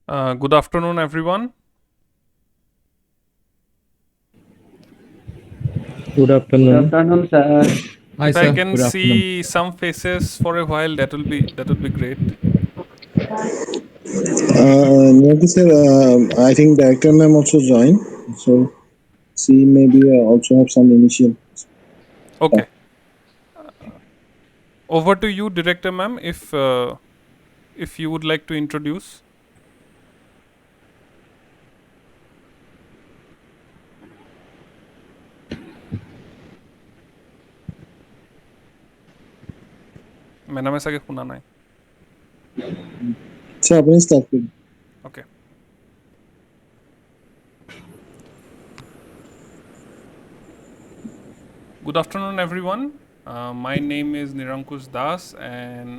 Good afternoon, everyone. Good Good afternoon. afternoon, sir. Hi, If I sir. can Good afternoon. see some faces for a while, that would be great. Nirati sir, I think director ma'am also joined, so she maybe also have some initial. Okay, over to you, director ma'am. If you would like to introduce. মেডামে চাগে শুনা নাই। So আপুনি start করুন। Okay. Good afternoon, everyone. My name is Nirankush Das, and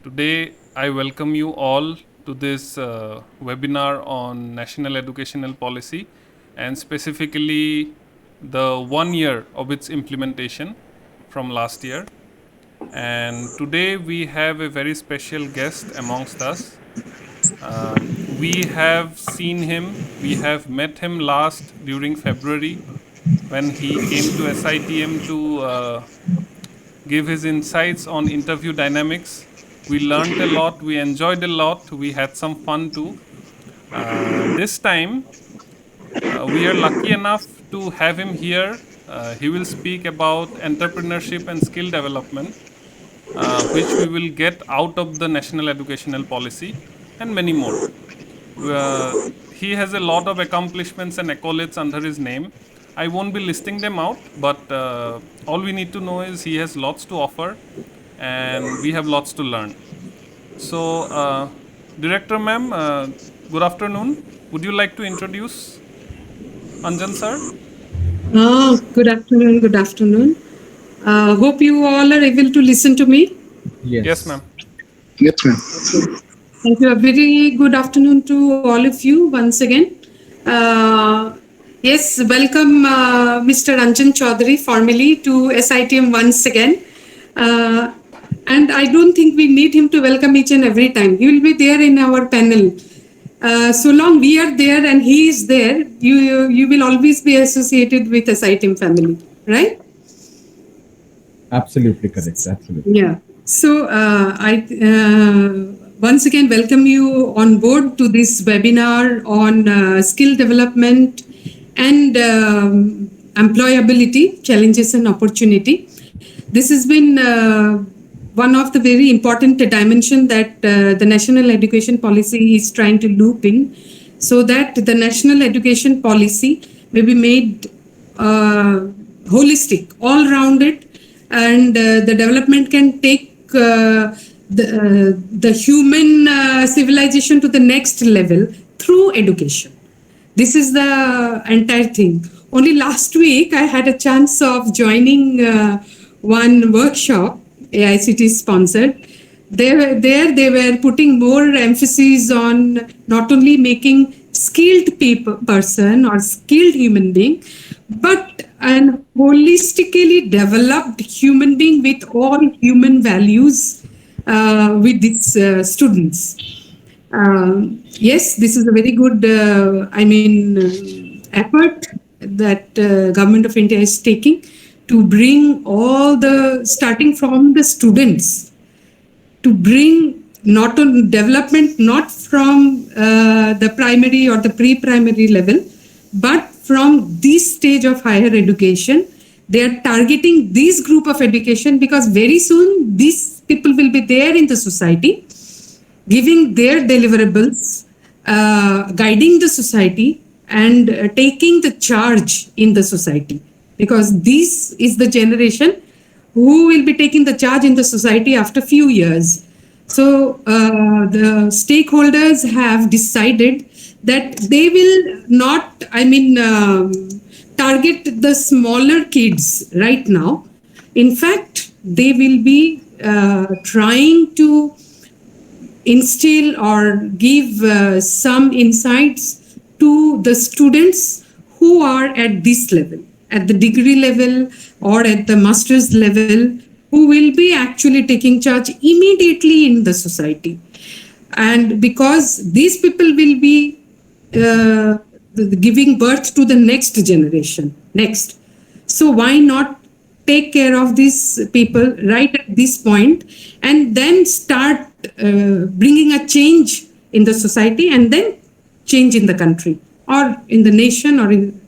today I welcome you all to this webinar on National Educational Policy, and specifically the 1 year of its implementation from last year. And today we have a very special guest amongst us. We have seen him, we have met him last during February when he came to SITM to give his insights on interview dynamics. We learned a lot, we enjoyed a lot, we had some fun too. This time, we are lucky enough to have him here. He will speak about entrepreneurship and skill development, which we will get out of the National Educational Policy, and many more. Uh, he has a lot of accomplishments and accolades under his name. I won't be listing them out, but all we need to know is he has lots to offer and we have lots to learn. So, Director Ma'am, good afternoon. Would you like to introduce Anjan sir? Good afternoon. Good afternoon. Hope you all are able to listen to me. Yes, Yes. ma'am. Yes ma'am. Thank you. A very good afternoon to all of you once again. Yes, welcome Mr. Anjan Chaudhary formally to SITM once again. And I don't think we need him to welcome each and every time. He will be there in our panel. So long we are there and he is there, you will always be associated with SITM family, right? Absolutely correct. Absolutely. Yeah. So I once again welcome you on board to this webinar on skill development and employability challenges and opportunity. This has been one of the very important dimension that the national education policy is trying to loop in, so that the national education policy may be made holistic, all-rounded, and the development can take the human civilization to the next level through education. This is the entire thing. Only last week, I had a chance of joining one workshop, AICT sponsored. They were putting more emphasis on not only making skilled person or skilled human being, but an holistically developed human being with all human values with its students. Yes, this is a very good, effort that government of India is taking to bring all the, starting from the students, to bring not on development, not from the primary or the pre-primary level, but from this stage of higher education. They are targeting this group of education because very soon these people will be there in the society, giving their deliverables, guiding the society, and taking the charge in the society. Because this is the generation who will be taking the charge in the society after few years. So the stakeholders have decided that they will not, target the smaller kids right now. In fact, they will be trying to instill or give some insights to the students who are at this level, at the degree level or at the master's level, who will be actually taking charge immediately in the society. And because these people will be uh, giving birth to the next generation, next. So why not take care of these people right at this point and then start bringing a change in the society and then change in the country or in the nation or in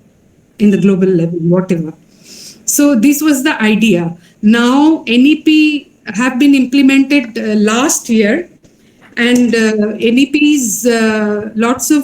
the global level, whatever. So this was the idea. Now NEP have been implemented last year, and NEP's lots of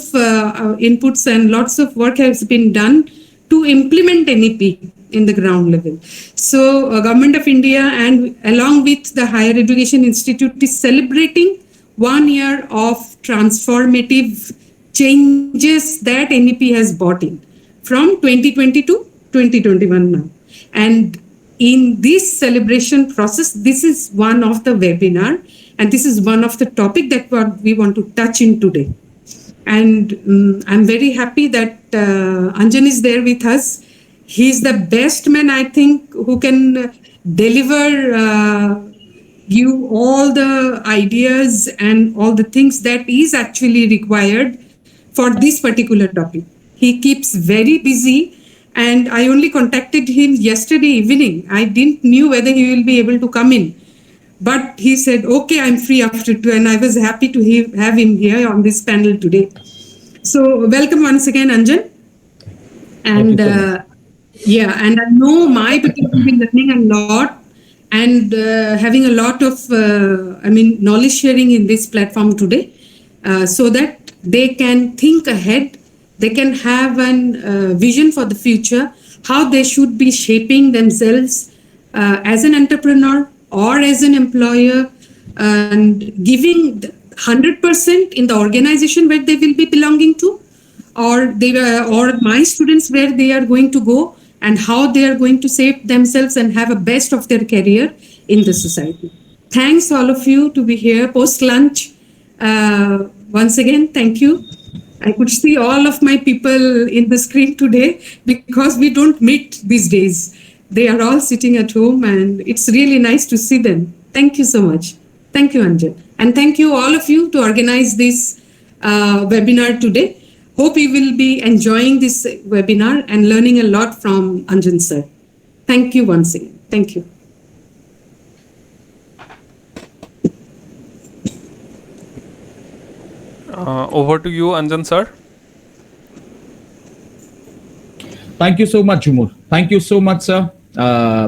inputs and lots of work has been done to implement NEP in the ground level. So Government of India and along with the Higher Education Institute is celebrating 1 year of transformative changes that NEP has brought in from 2020 to 2021 now. And in this celebration process, this is one of the webinar, and this is one of the topic that what we want to touch in today. And I'm very happy that Anjan is there with us. He's the best man, I think, who can deliver you all the ideas and all the things that is actually required for this particular topic. He keeps very busy, and I only contacted him yesterday evening. I didn't knew whether he will be able to come in, but he said, okay, I'm free after 2, and I was happy to have him here on this panel today. So welcome once again, Anjan. And yeah, and I know my people will be learning a lot and having a lot of, knowledge sharing in this platform today, so that they can think ahead, they can have a vision for the future, how they should be shaping themselves as an entrepreneur or as an employer, and giving 100% in the organization where they will be belonging to, or my students where they are going to go, and how they are going to shape themselves and have a best of their career in the society. Thanks all of you to be here post lunch. Once again, thank you. I could see all of my people in the screen today because we don't meet these days. They are all sitting at home, and it's really nice to see them. Thank you so much. Thank you, Anjan. And thank you all of you to organize this webinar today. Hope you will be enjoying this webinar and learning a lot from Anjan sir. Thank you once again. Thank you. Over to you, Anjan sir. Thank you so much, Jumur. Thank you so much, sir.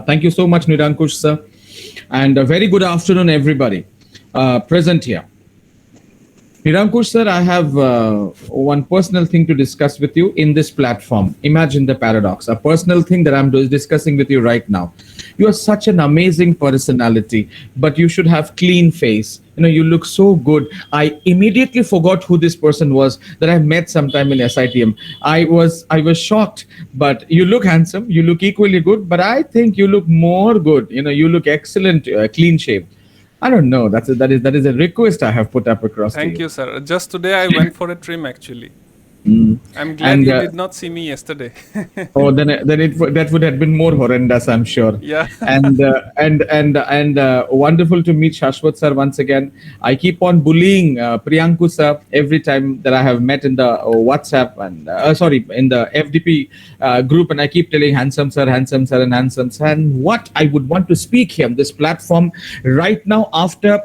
Thank you so much, Nirankush, sir. And a very good afternoon, everybody present here. Nirankush, sir, I have one personal thing to discuss with you in this platform. Imagine the paradox, a personal thing that I'm discussing with you right now. You are such an amazing personality, but you should have clean face. You know, you look so good. I immediately forgot who this person was that I met sometime in SITM. I was shocked, but you look handsome. You look equally good, but I think you look more good. You know, you look excellent, clean shape. I don't know. That is a request I have put up across. Thank you, sir. Just today I went for a trim actually. I'm glad you did not see me yesterday. Oh, then that would have been more horrendous, I'm sure. Yeah. And wonderful to meet Shashwat sir once again. I keep on bullying Priyanku sir every time that I have met in the WhatsApp and in the FDP group, and I keep telling handsome sir, handsome sir, and handsome sir. And what I would want to speak here on this platform right now after.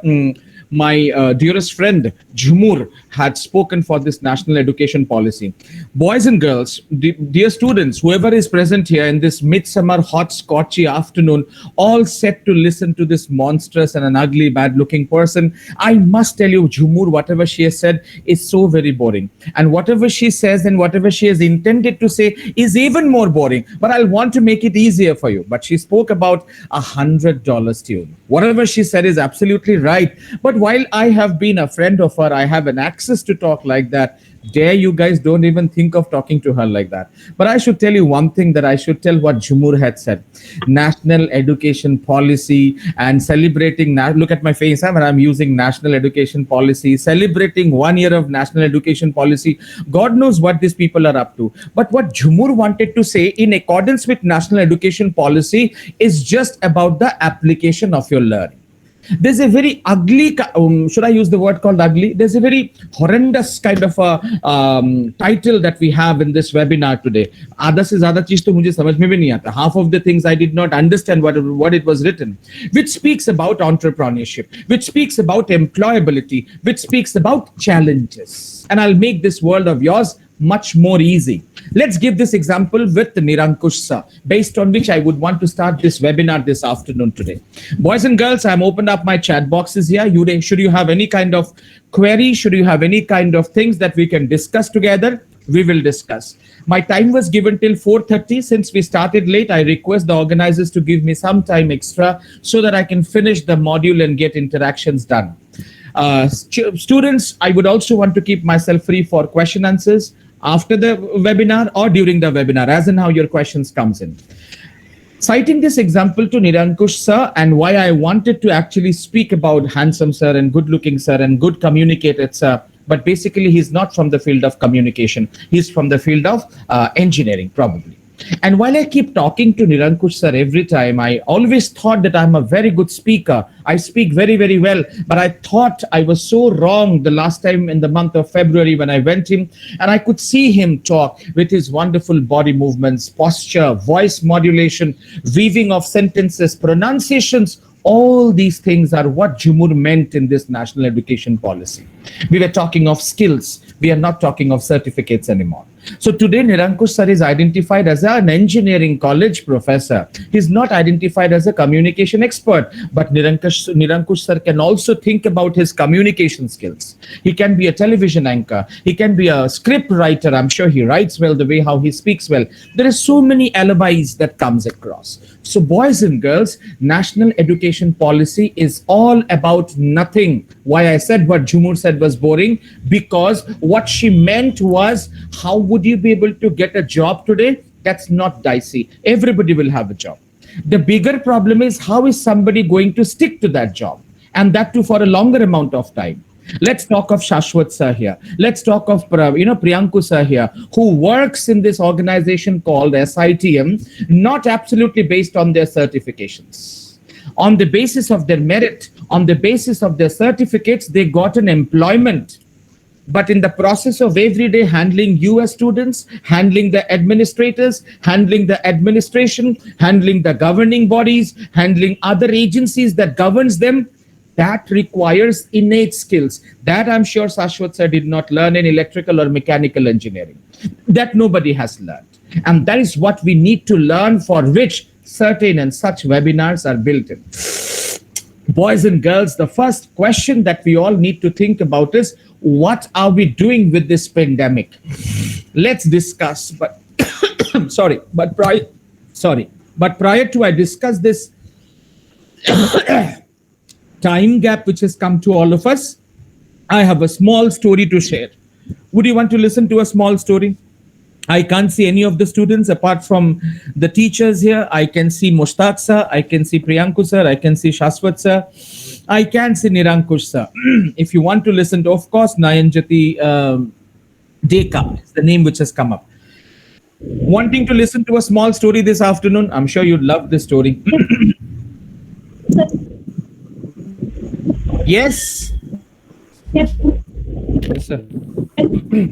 My dearest friend Jumur had spoken for this national education policy. Boys and girls, dear students, whoever is present here in this midsummer hot scotchy afternoon, all set to listen to this monstrous and an ugly, bad-looking person, I must tell you, Jumur, whatever she has said is so very boring. And whatever she says and whatever she has intended to say is even more boring. But I'll want to make it easier for you. But she spoke about $100 student. Whatever she said is absolutely right. But while I have been a friend of her, I have an access to talk like that. Dare you guys don't even think of talking to her like that. But I should tell you one thing, that I should tell what Jumur had said. National education policy and celebrating, look at my face when I'm using national education policy, celebrating 1 year of national education policy. God knows what these people are up to. But what Jumur wanted to say in accordance with national education policy is just about the application of your learning. There's a very ugly, should I use the word called ugly? There's a very horrendous kind of a title that we have in this webinar today. आधा से ज़्यादा चीज़ तो मुझे समझ में भी नहीं आता. Half of the things I did not understand what it was written, which speaks about entrepreneurship, which speaks about employability, which speaks about challenges. And I'll make this world of yours much more easy. Let's give this example with Nirankush sir, based on which I would want to start this webinar this afternoon today. Boys and girls, I'm opened up my chat boxes here. Should you have any kind of query, should you have any kind of things that we can discuss together, we will discuss. My time was given till 4:30. Since we started late, I request the organizers to give me some time extra so that I can finish the module and get interactions done. Students, I would also want to keep myself free for question answers after the webinar or during the webinar, as in how your questions comes in. Citing this example to Nirankush sir, and why I wanted to actually speak about handsome sir and good looking sir and good communicated sir, but basically he's not from the field of communication. He's from the field of engineering, probably. And while I keep talking to Nirankush sir every time, I always thought that I'm a very good speaker. I speak very, very well. But I thought I was so wrong the last time in the month of February when I went in, and I could see him talk with his wonderful body movements, posture, voice modulation, weaving of sentences, pronunciations. All these things are what Jumur meant in this national education policy. We were talking of skills. We are not talking of certificates anymore. So today, Nirankush sir is identified as an engineering college professor. He's not identified as a communication expert, but Nirankush sir can also think about his communication skills. He can be a television anchor. He can be a script writer. I'm sure he writes well the way how he speaks well. There are so many alibis that comes across. So boys and girls, national education policy is all about nothing. Why I said what Jumur said was boring, because what she meant was, how would you be able to get a job today? That's not dicey. Everybody will have a job. The bigger problem is, how is somebody going to stick to that job? And that too for a longer amount of time. Let's talk of Shashwat sir here. Let's talk of Priyanku sir here, who works in this organization called SITM, not absolutely based on their certifications. On the basis of their merit, on the basis of their certificates, they got an employment. But in the process of every day handling US students, handling the administrators, handling the administration, handling the governing bodies, handling other agencies that governs them, that requires innate skills. That I'm sure Shashwat sir did not learn in electrical or mechanical engineering. That nobody has learned. And that is what we need to learn, for which certain and such webinars are built in. Boys and girls, the first question that we all need to think about is, what are we doing with this pandemic? Let's discuss. But prior to I discuss this time gap which has come to all of us, I have a small story to share. Would you want to listen to a small story? I can't see any of the students apart from the teachers here. I can see Mushtaq sir, I can see Priyanku sir, I can see Shashwat sir, I can see Nirankush sir. If you want to listen to, of course, Nayanjati Deka is the name which has come up. Wanting to listen to a small story this afternoon? I'm sure you'd love this story. Yes? Yes. Yes, sir.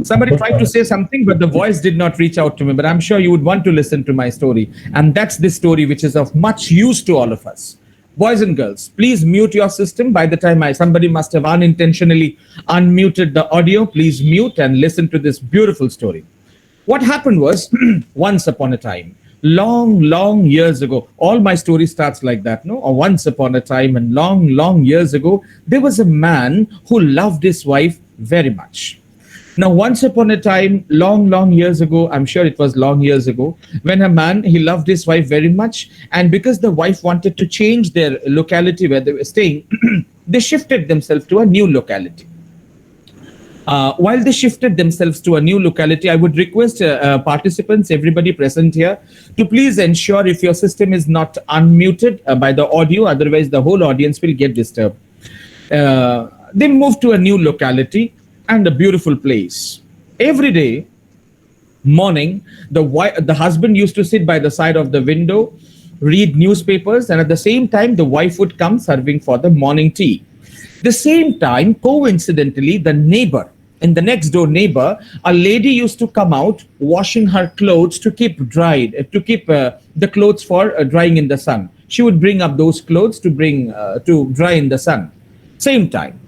Somebody tried to say something, but the voice did not reach out to me. But I'm sure you would want to listen to my story. And that's this story which is of much use to all of us. Boys and girls, please mute your system. By the time somebody must have unintentionally unmuted the audio, please mute and listen to this beautiful story. What happened was, once upon a time, long years ago, all my story starts like that, no? Or once upon a time and long years ago, there was a man who loved his wife very much. Now, once upon a time, long years ago, I'm sure it was long years ago, when a man, he loved his wife very much. And because the wife wanted to change their locality where they were staying, they shifted themselves to a new locality. While they shifted themselves to a new locality, I would request participants, everybody present here, to please ensure if your system is not unmuted by the audio, otherwise the whole audience will get disturbed. They moved to a new locality and a beautiful place. Every day, morning, the husband used to sit by the side of the window read newspapers, and at the same time, the wife would come serving for the morning tea. The same time, coincidentally, the neighbor, in the next door neighbor, a lady used to come out washing her clothes to keep dried, to keep the clothes for drying in the sun. She would bring up those clothes to bring to dry in the sun. Same time.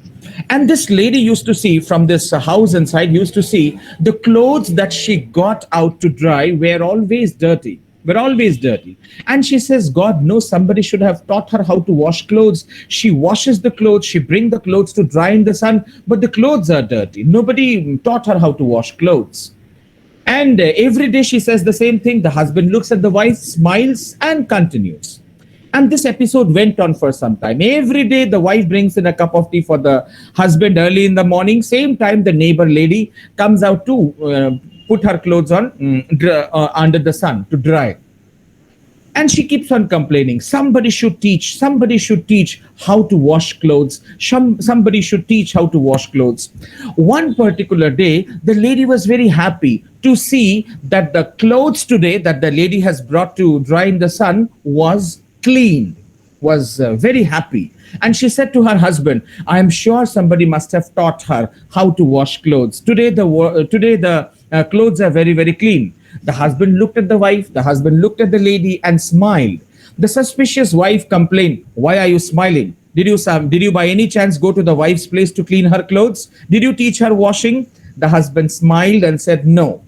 And this lady used to see from this house inside, used to see the clothes that she got out to dry were always dirty. Were always dirty. And she says, God knows somebody should have taught her how to wash clothes. She washes the clothes, she brings the clothes to dry in the sun, but the clothes are dirty. Nobody taught her how to wash clothes. And every day she says the same thing. The husband looks at the wife, smiles, and continues. And this episode went on for some time. Every day, the wife brings in a cup of tea for the husband early in the morning. Same time, the neighbor lady comes out to put her clothes on under the sun to dry. And she keeps on complaining. Somebody should teach how to wash clothes. Somebody should teach how to wash clothes. One particular day, the lady was very happy to see that the clothes today that the lady has brought to dry in the sun was clean, was very happy. And she said to her husband, I am sure somebody must have taught her how to wash clothes. Today the clothes are very, very clean. The husband looked at the wife, the husband looked at the lady and smiled. The suspicious wife complained, why are you smiling? Did you by any chance go to the wife's place to clean her clothes? Did you teach her washing? The husband smiled and said, no,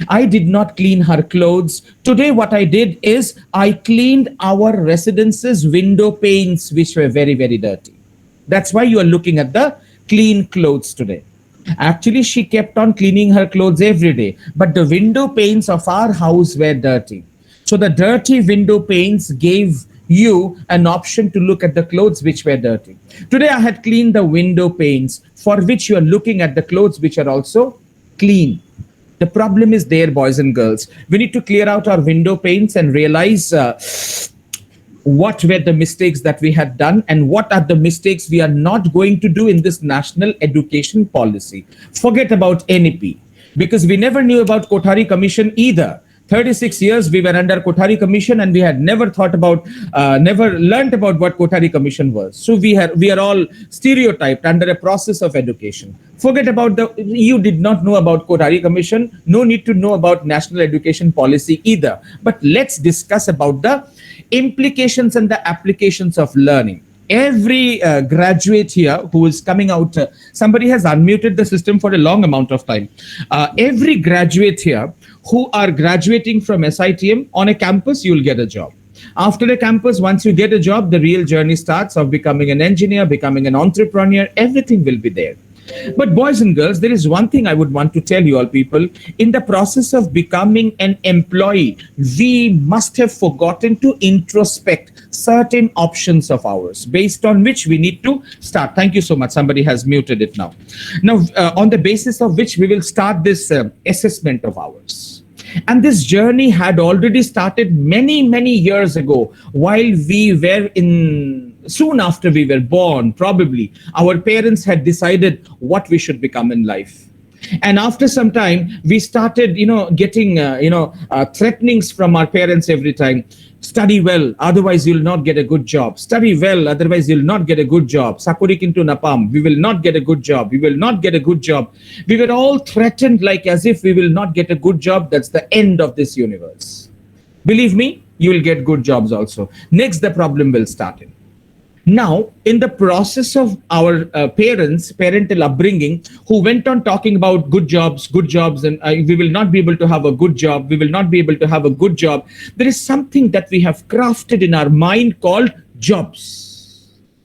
I did not clean her clothes. Today what I did is I cleaned our residence's window panes, which were very, very dirty. That's why you are looking at the clean clothes today. Actually, she kept on cleaning her clothes every day, but the window panes of our house were dirty. So the dirty window panes gave you an option to look at the clothes which were dirty. Today I had cleaned the window panes, for which you are looking at the clothes which are also clean. The problem is there, boys and girls. We need to clear out our window panes and realize what were the mistakes that we had done and what are the mistakes we are not going to do in this national education policy. Forget about NEP, because we never knew about Kothari Commission either. 36 years we were under Kothari Commission and we had never learnt about what Kothari Commission was. So we are all stereotyped under a process of education. Forget about you did not know about Kothari Commission, no need to know about national education policy either. But let's discuss about the implications and the applications of learning. Every graduate here who is coming out, somebody has unmuted the system for a long amount of time. Every graduate here who are graduating from SITM on a campus, you'll get a job. After a campus, once you get a job, the real journey starts of becoming an engineer, becoming an entrepreneur, everything will be there. But boys and girls, there is one thing I would want to tell you all people. In the process of becoming an employee, we must have forgotten to introspect certain options of ours based on which we need to start. Thank you so much. Somebody has muted it now. Now, on the basis of which we will start this assessment of ours. And this journey had already started many, many years ago while we were soon after we were born, probably, our parents had decided what we should become in life. And after some time, we started, getting, threatenings from our parents every time. Study well, otherwise you'll not get a good job. Study well, otherwise you'll not get a good job. Sakuri kintu napam, we will not get a good job. We will not get a good job. We were all threatened like as if we will not get a good job. That's the end of this universe. Believe me, you will get good jobs also. Next, the problem will start in. Now, in the process of our parental upbringing, who went on talking about good jobs, and we will not be able to have a good job, we will not be able to have a good job, there is something that we have crafted in our mind called jobs.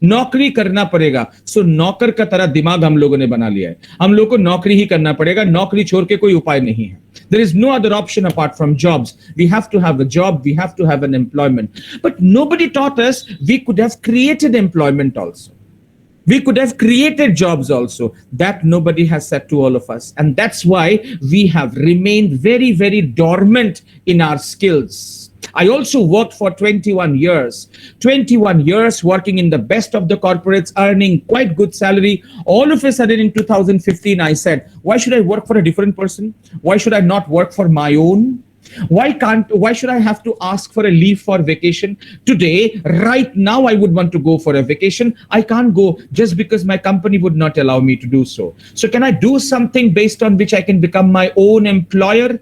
नौकरी करना पड़ेगा. सो नौकर का तरह दिमाग हम लोगों ने बना लिया है. हम लोगों को नौकरी ही करना पड़ेगा. नौकरी छोड़ के कोई उपाय नहीं है. There is no other option apart from jobs. We have to have a job. We have to have an employment. But nobody taught us we could have created employment also. We could have created jobs also. That nobody has said to all of us. And that's why we have remained very, very dormant in our skills. I also worked for 21 years. 21 years working in the best of the corporates, earning quite good salary. All of a sudden in 2015, I said, why should I work for a different person? Why should I not work for my own? Why should I have to ask for a leave for vacation today? Right now, I would want to go for a vacation. I can't go just because my company would not allow me to do so. So can I do something based on which I can become my own employer?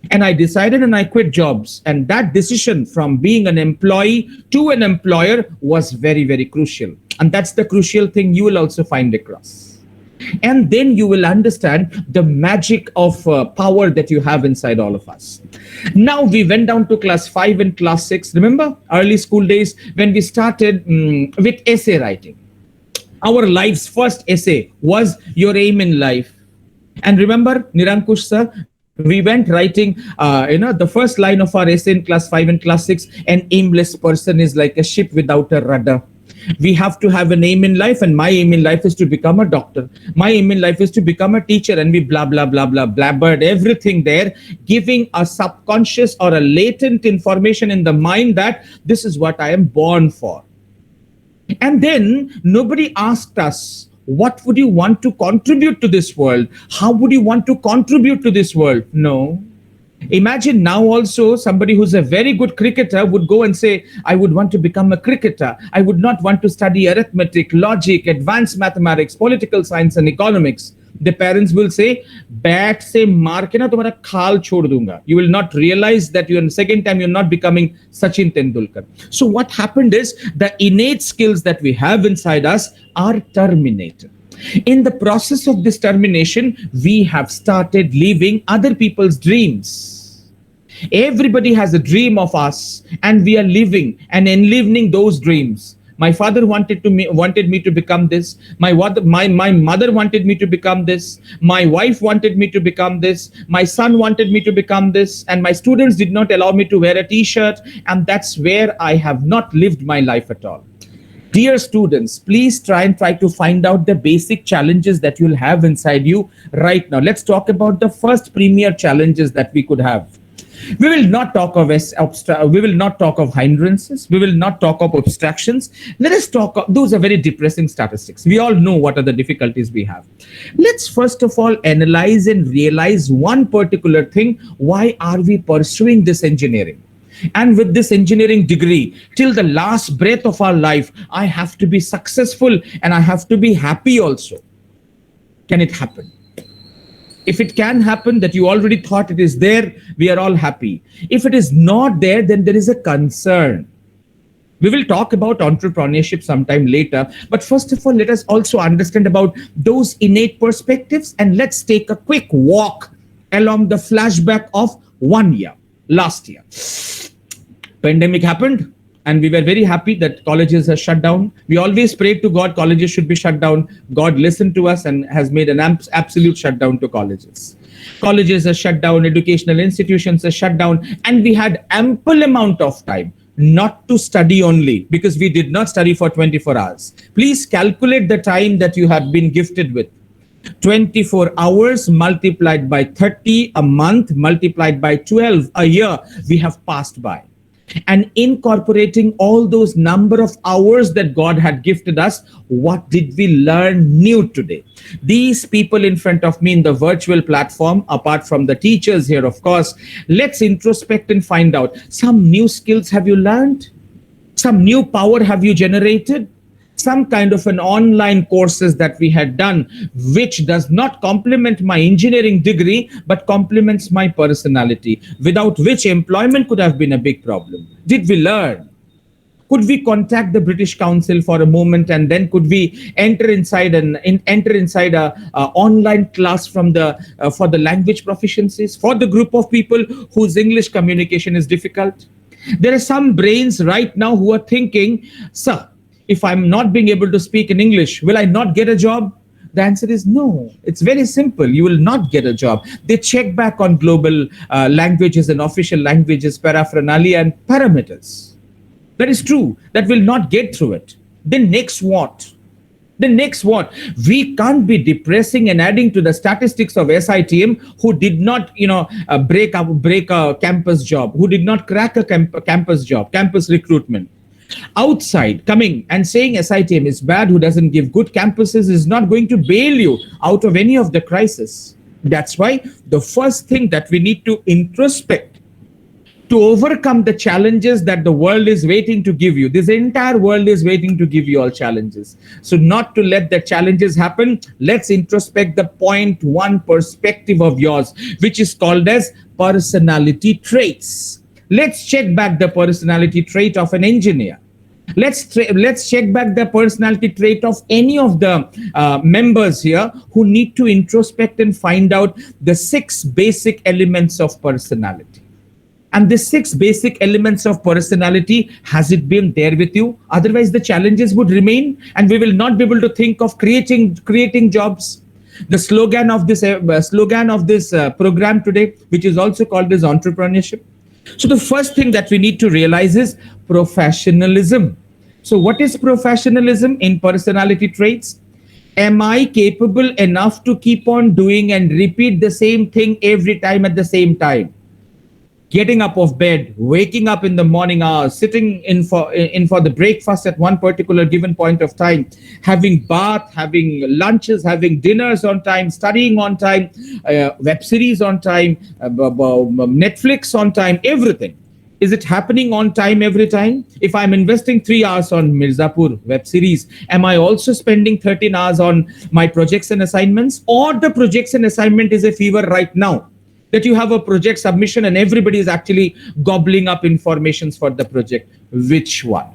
And I decided and I quit jobs. And that decision from being an employee to an employer was very, very crucial. And that's the crucial thing you will also find across. And then you will understand the magic of power that you have inside all of us. Now we went down to class 5 and class 6. Remember early school days when we started with essay writing. Our life's first essay was your aim in life. And remember, Nirankush sir, we went writing, the first line of our essay in class 5 and class 6, an aimless person is like a ship without a rudder. We have to have an aim in life, and my aim in life is to become a doctor. My aim in life is to become a teacher, and we blah, blah, blah, blah, blabbered everything there, giving a subconscious or a latent information in the mind that this is what I am born for. And then nobody asked us, what would you want to contribute to this world? How would you want to contribute to this world? No. Imagine now also somebody who's a very good cricketer would go and say, I would want to become a cricketer. I would not want to study arithmetic, logic, advanced mathematics, political science and economics. The parents will say, bat se maar ke na tumhara khal chhod dunga. You will not realize that you, in the second time, you're not becoming Sachin Tendulkar. So what happened is the innate skills that we have inside us are terminated. In the process of this termination, we have started living other people's dreams. Everybody has a dream of us, and we are living and enlivening those dreams. My father wanted me to become this. My mother wanted me to become this. My wife wanted me to become this. My son wanted me to become this. And my students did not allow me to wear a t-shirt. And that's where I have not lived my life at all. Dear students, please try to find out the basic challenges that you'll have inside you right now. Let's talk about the first premier challenges that we could have. We will not talk of hindrances. We will not talk of abstractions. Let us talk of, those are very depressing statistics. We all know what are the difficulties we have. Let's first of all analyze and realize one particular thing. Why are we pursuing this engineering? And with this engineering degree, till the last breath of our life, I have to be successful and I have to be happy also. Can it happen? If it can happen, that you already thought it is there, we are all happy. If it is not there, then there is a concern. We will talk about entrepreneurship sometime later. But first of all, let us also understand about those innate perspectives. And let's take a quick walk along the flashback of 1 year, last year. Pandemic happened, and we were very happy that colleges are shut down. We always prayed to God, colleges should be shut down. God listened to us and has made an absolute shutdown to colleges. Colleges are shut down, educational institutions are shut down, and we had ample amount of time not to study only, because we did not study for 24 hours. Please calculate the time that you have been gifted with. 24 hours multiplied by 30 a month, multiplied by 12 a year, we have passed by. And incorporating all those number of hours that God had gifted us, what did we learn new today? These people in front of me in the virtual platform, apart from the teachers here, of course, let's introspect and find out, some new skills have you learned? Some new power have you generated? Some kind of an online courses that we had done, which does not complement my engineering degree, but complements my personality, without which employment could have been a big problem. Did we learn? Could we contact the British Council for a moment, and then could we enter inside a online class from for the language proficiencies, for the group of people whose English communication is difficult? There are some brains right now who are thinking, sir, if I'm not being able to speak in English, will I not get a job? The answer is no. It's very simple. You will not get a job. They check back on global languages and official languages, paraphernalia and parameters. That is true. That will not get through it. Then next what? Then next what? We can't be depressing and adding to the statistics of SITM who did not, break a campus job, who did not crack a campus job, campus recruitment. Outside coming and saying SITM is bad, who doesn't give good campuses, is not going to bail you out of any of the crisis. That's why the first thing that we need to introspect to overcome the challenges that the world is waiting to give you. This entire world is waiting to give you all challenges. So not to let the challenges happen, let's introspect the point one perspective of yours, which is called as personality traits. Let's check back the personality trait of an engineer. Let's check back the personality trait of any of the members here who need to introspect and find out the 6 basic elements of personality. And the 6 basic elements of personality, has it been there with you? Otherwise, the challenges would remain, and we will not be able to think of creating jobs. The slogan of this program today, which is also called as entrepreneurship. So the first thing that we need to realize is professionalism. So what is professionalism in personality traits? Am I capable enough to keep on doing and repeat the same thing every time at the same time? Getting up of bed, waking up in the morning hours, sitting in for the breakfast at one particular given point of time, having bath, having lunches, having dinners on time, studying on time, web series on time, Netflix on time, everything. Is it happening on time every time? If I'm investing 3 hours on Mirzapur web series, am I also spending 13 hours on my projects and assignments? Or the projects and assignment is a fever right now? That you have a project submission and everybody is actually gobbling up informations for the project. Which one?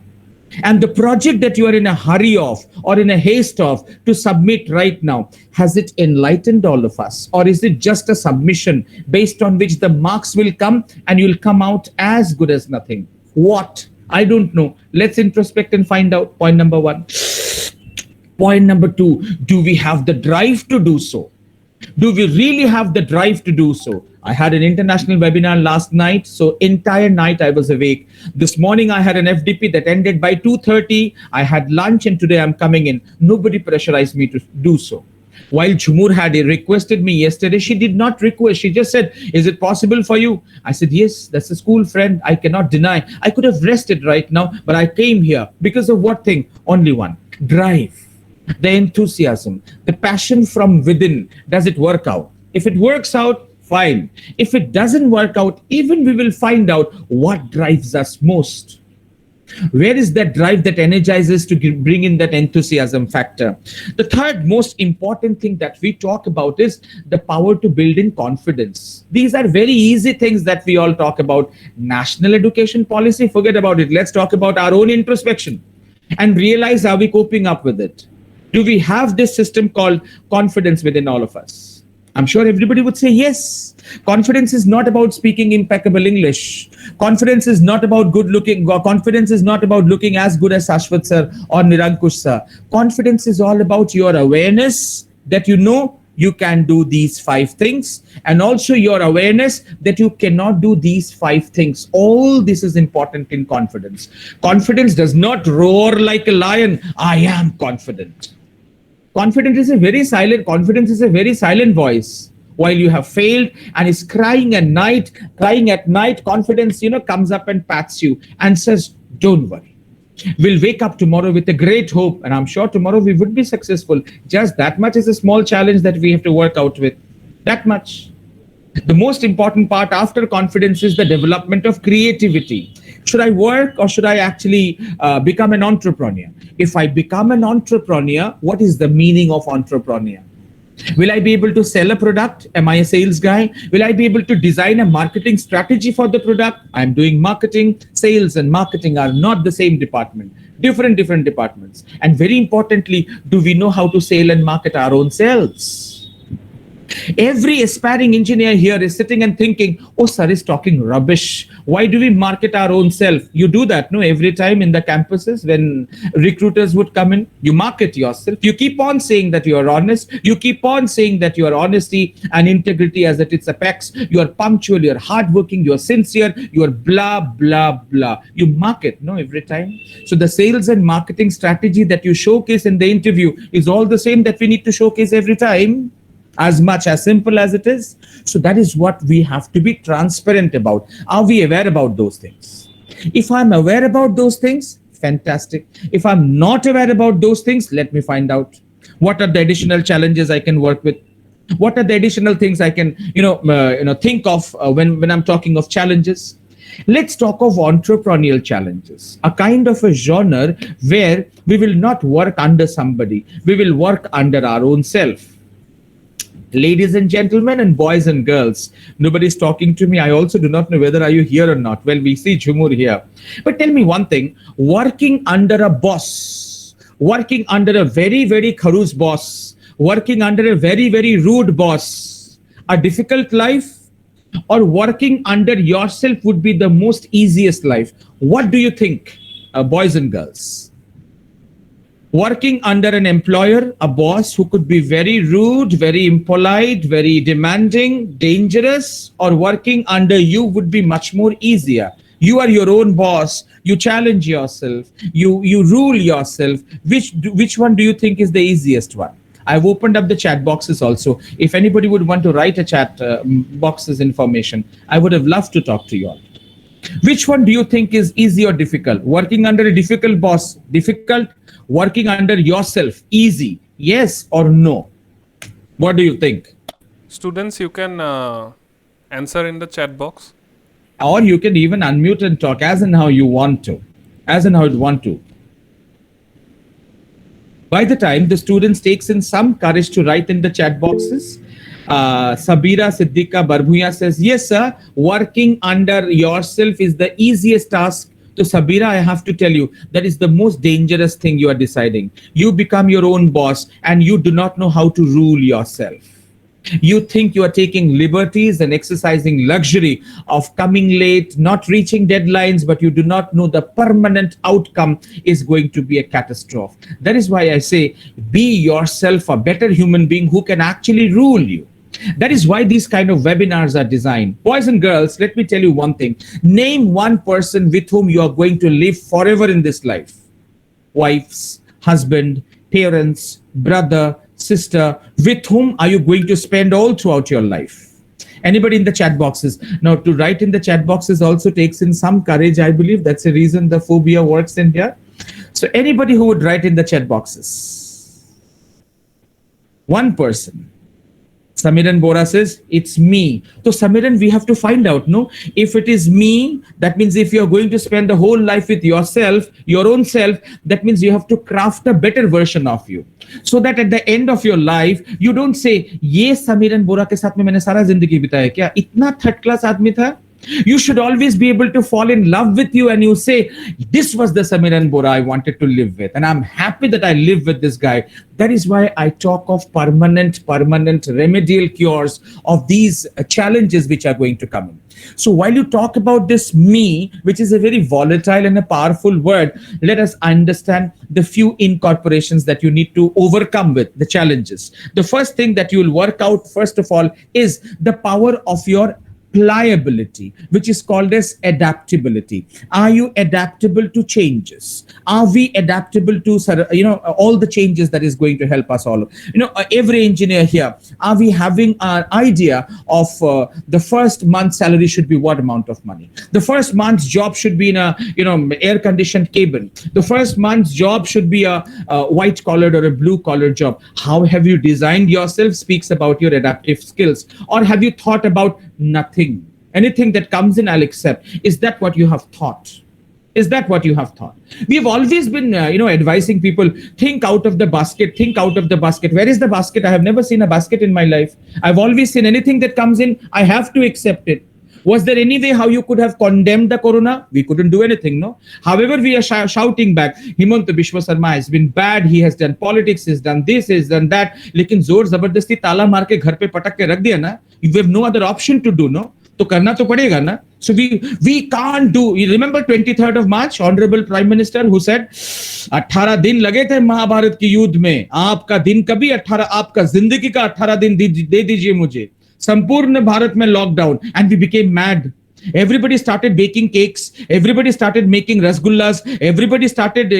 And the project that you are in a hurry of or in a haste of to submit right now, has it enlightened all of us? Or is it just a submission based on which the marks will come and you'll come out as good as nothing? What? I don't know. Let's introspect and find out. Point number 1. Point number 2, do we have the drive to do so? Do we really have the drive to do so? I had an international webinar last night, so entire night I was awake. This morning I had an FDP that ended by 2:30. I had lunch and today I'm coming in. Nobody pressurized me to do so. While Jumur had requested me yesterday, she did not request. She just said, is it possible for you? I said, yes, that's a school friend. I cannot deny. I could have rested right now, but I came here because of what thing? Only one: drive. The enthusiasm, the passion from within. Does it work out? If it works out, fine. If it doesn't work out, even we will find out what drives us most. Where is that drive that energizes to bring in that enthusiasm factor? The third most important thing that we talk about is the power to build in confidence. These are very easy things that we all talk about. National education policy, forget about it. Let's talk about our own introspection and realize, are we coping up with it? Do we have this system called confidence within all of us? I'm sure everybody would say yes. Confidence is not about speaking impeccable English. Confidence is not about good looking. Confidence is not about looking as good as Shashwat sir or Nirankush sir. Confidence is all about your awareness that you know you can do these 5 things, and also your awareness that you cannot do these 5 things. All this is important in confidence. Confidence does not roar like a lion. I am confident. Confidence is a very silent voice. While you have failed and is crying at night, confidence, comes up and pats you and says, don't worry. We'll wake up tomorrow with a great hope, and I'm sure tomorrow we would be successful. Just that much is a small challenge that we have to work out with. That much. The most important part after confidence is the development of creativity. Should I work or should I actually become an entrepreneur? If I become an entrepreneur, what is the meaning of entrepreneur? Will I be able to sell a product? Am I a sales guy? Will I be able to design a marketing strategy for the product? I'm doing marketing. Sales and marketing are not the same department. Different departments. And very importantly, do we know how to sell and market our own selves? Every aspiring engineer here is sitting and thinking, oh, sir is talking rubbish. Why do we market our own self? You do that, no? Every time in the campuses when recruiters would come in, you market yourself. You keep on saying that you are honest. You keep on saying that your honesty and integrity as at its apex. You are punctual, you are hardworking, you are sincere, you are blah, blah, blah. You market, no, every time. So the sales and marketing strategy that you showcase in the interview is all the same that we need to showcase every time. As much as simple as it is. So that is what we have to be transparent about. Are we aware about those things? If I'm aware about those things, fantastic. If I'm not aware about those things, let me find out. What are the additional challenges I can work with? What are the additional things I can, think of when I'm talking of challenges? Let's talk of entrepreneurial challenges, a kind of a genre where we will not work under somebody, we will work under our own self. Ladies and gentlemen and boys and girls, nobody's talking to me. I also do not know whether are you here or not. Well, we see Jumur here. But tell me one thing, working under a boss, working under a very, very kharus boss, working under a very, very rude boss, a difficult life, or working under yourself would be the most easiest life? What do you think, boys and girls? Working under an employer, a boss who could be very rude, very impolite, very demanding, dangerous, or working under you would be much more easier? You are your own boss. You challenge yourself. You rule yourself. Which one do you think is the easiest one? I've opened up the chat boxes also. If anybody would want to write a chat boxes information, I would have loved to talk to you all. Which one do you think is easy or difficult? Working under a difficult boss, difficult. Working under yourself, easy. Yes or no? What do you think? Students, you can answer in the chat box. Or you can even unmute and talk as and how you want to. As and how you want to. By the time the students takes in some courage to write in the chat boxes, Sabira Siddiqa Barbhuya says, yes, sir, working under yourself is the easiest task. So Sabira, I have to tell you, that is the most dangerous thing you are deciding. You become your own boss and you do not know how to rule yourself. You think you are taking liberties and exercising luxury of coming late, not reaching deadlines, but you do not know the permanent outcome is going to be a catastrophe. That is why I say, be yourself a better human being who can actually rule you. That is why these kind of webinars are designed. Boys and girls, let me tell you one thing. Name one person with whom you are going to live forever in this life. Wives, husband, parents, brother, sister. With whom are you going to spend all throughout your life? Anybody in the chat boxes? Now, to write in the chat boxes also takes in some courage, I believe. That's the reason the phobia works in here. So anybody who would write in the chat boxes? One person. Samiran Bora says, it's me. So Samiran, we have to find out, no? If it is me, that means if you're going to spend the whole life with yourself, your own self, that means you have to craft a better version of you. So that at the end of your life, you don't say, ye Samiran Bora ke saath mein maine sara zindagi bitaya kya? Itna third class aadmi tha? You should always be able to fall in love with you and you say, this was the Samiran Bora I wanted to live with. And I'm happy that I live with this guy. That is why I talk of permanent remedial cures of these challenges which are going to come in. So while you talk about this me, which is a very volatile and a powerful word, let us understand the few incorporations that you need to overcome with the challenges. The first thing that you will work out, first of all, is the power of your pliability, which is called as adaptability. Are you adaptable to changes? Are we adaptable to all the changes that is going to help us all? Every engineer here, are we having an idea of the first month's salary should be what amount of money? The first month's job should be in a air-conditioned cabin. The first month's job should be a white-collared or a blue-collared job. How have you designed yourself speaks about your adaptive skills. Or have you thought about nothing? Anything that comes in, I'll accept. Is that what you have thought? Is that what you have thought? We've always been, advising people, think out of the basket, think out of the basket. Where is the basket? I have never seen a basket in my life. I've always seen anything that comes in, I have to accept it. Was there any way how you could have condemned the corona? We couldn't do anything, no? However, we are shouting back, Himanta Biswa Sarma has been bad, he has done politics, he's done this, he's done that. Lekin zor zabardasti tala maar ke ghar pe patak ke rakh diya na. We have no other option to do, no? तो करना तो पड़ेगा ना. So we can't do. You remember 23rd of March, Honorable Prime Minister who said 18 दिन लगे थे महाभारत के युद्ध में, आपका दिन कभी 18, आपका जिंदगी का 18 दिन दे दीजिए मुझे. संपूर्ण भारत में lockdown, and we became mad. Everybody started baking cakes. Everybody started making rasgullas. Everybody started,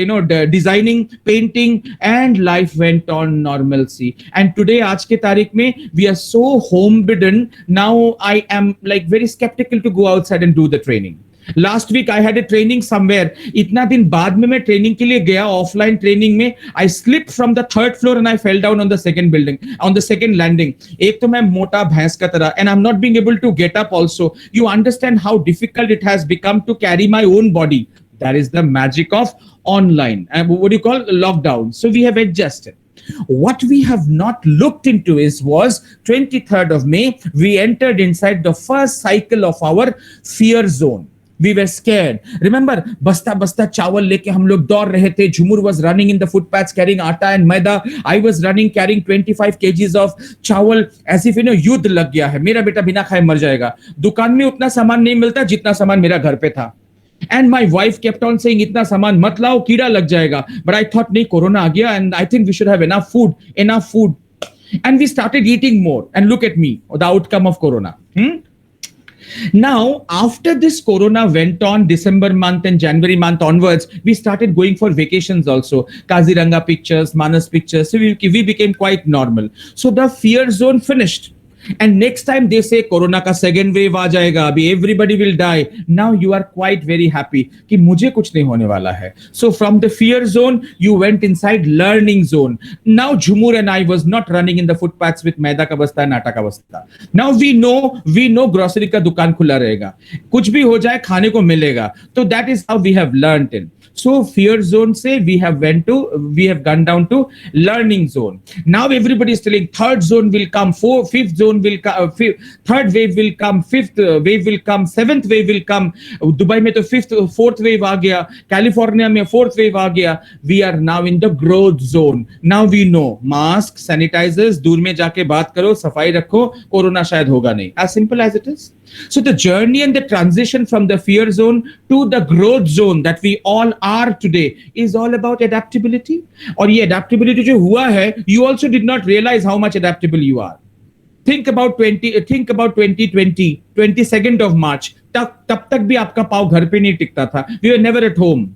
designing, painting, and life went on normalcy. And today, aaj ke tarikh mein, we are so home bidden. Now I am like very skeptical to go outside and do the training. Last week I had a training somewhere, इतना दिन बाद में मैं training के लिए गया, offline training में, I slip from the third floor and I fell down on the second building, on the second landing. एक तो मैं मोटा भैंस का तरह, and I am not being able to get up also. You understand how difficult it has become to carry my own body. That is the magic of online and what do you call lockdown. So we have adjusted. What we have not looked into was 23rd of May, we entered inside the first cycle of our fear zone. We were scared. Remember, basta chawal leke hum log daud rahe the. Jhumur was running in the footpaths carrying atta and maida. I was running carrying 25 kgs of chawal as if युद्ध लग गया है, मेरा बेटा बिना खाए मर जाएगा. दुकान में उतना सामान नहीं मिलता जितना सामान मेरा घर पे था. And my wife kept on saying, इतना सामान मत लाओ, कीड़ा लग जाएगा. But I thought, नहीं, कोरोना आ गया, and I think we should have enough food. And we started eating more. And look at me, the outcome of corona. Now, after this corona went on, December month and January month onwards, we started going for vacations also. Kaziranga pictures, Manas pictures. So we became quite normal. So the fear zone finished. And next time they say corona ka second wave aa jayega, abhi everybody will die, now you are quite very happy ki mujhe kuch nahi hone wala hai. So from the fear zone you went inside learning zone. Now Jhumur and I was not running in the footpaths with maida ka basta and atta ka basta. Now we know grocery ka dukan khula rahega, kuch bhi ho jaye khane ko milega. So that is how we have learned it. So fear zone say we have gone down to learning zone. Now everybody is telling third zone will come, fifth zone will come, third wave will come, fifth wave will come, seventh wave will come. Dubai mein to fourth wave aa gaya, California mein fourth wave aa gaya. We are now in the growth zone. Now we know mask, sanitizers, dur mein jaake baat karo, safai rakho, corona shayad hoga nahi. As simple as it is. So the journey and the transition from the fear zone to the growth zone that we all are today is all about adaptability. और ये adaptability जो हुआ है, you also did not realize how much adaptable you are. Think about 2020, 22nd of March. तब तक भी आपका पाँव घर पे नहीं टिकता था. We were never at home.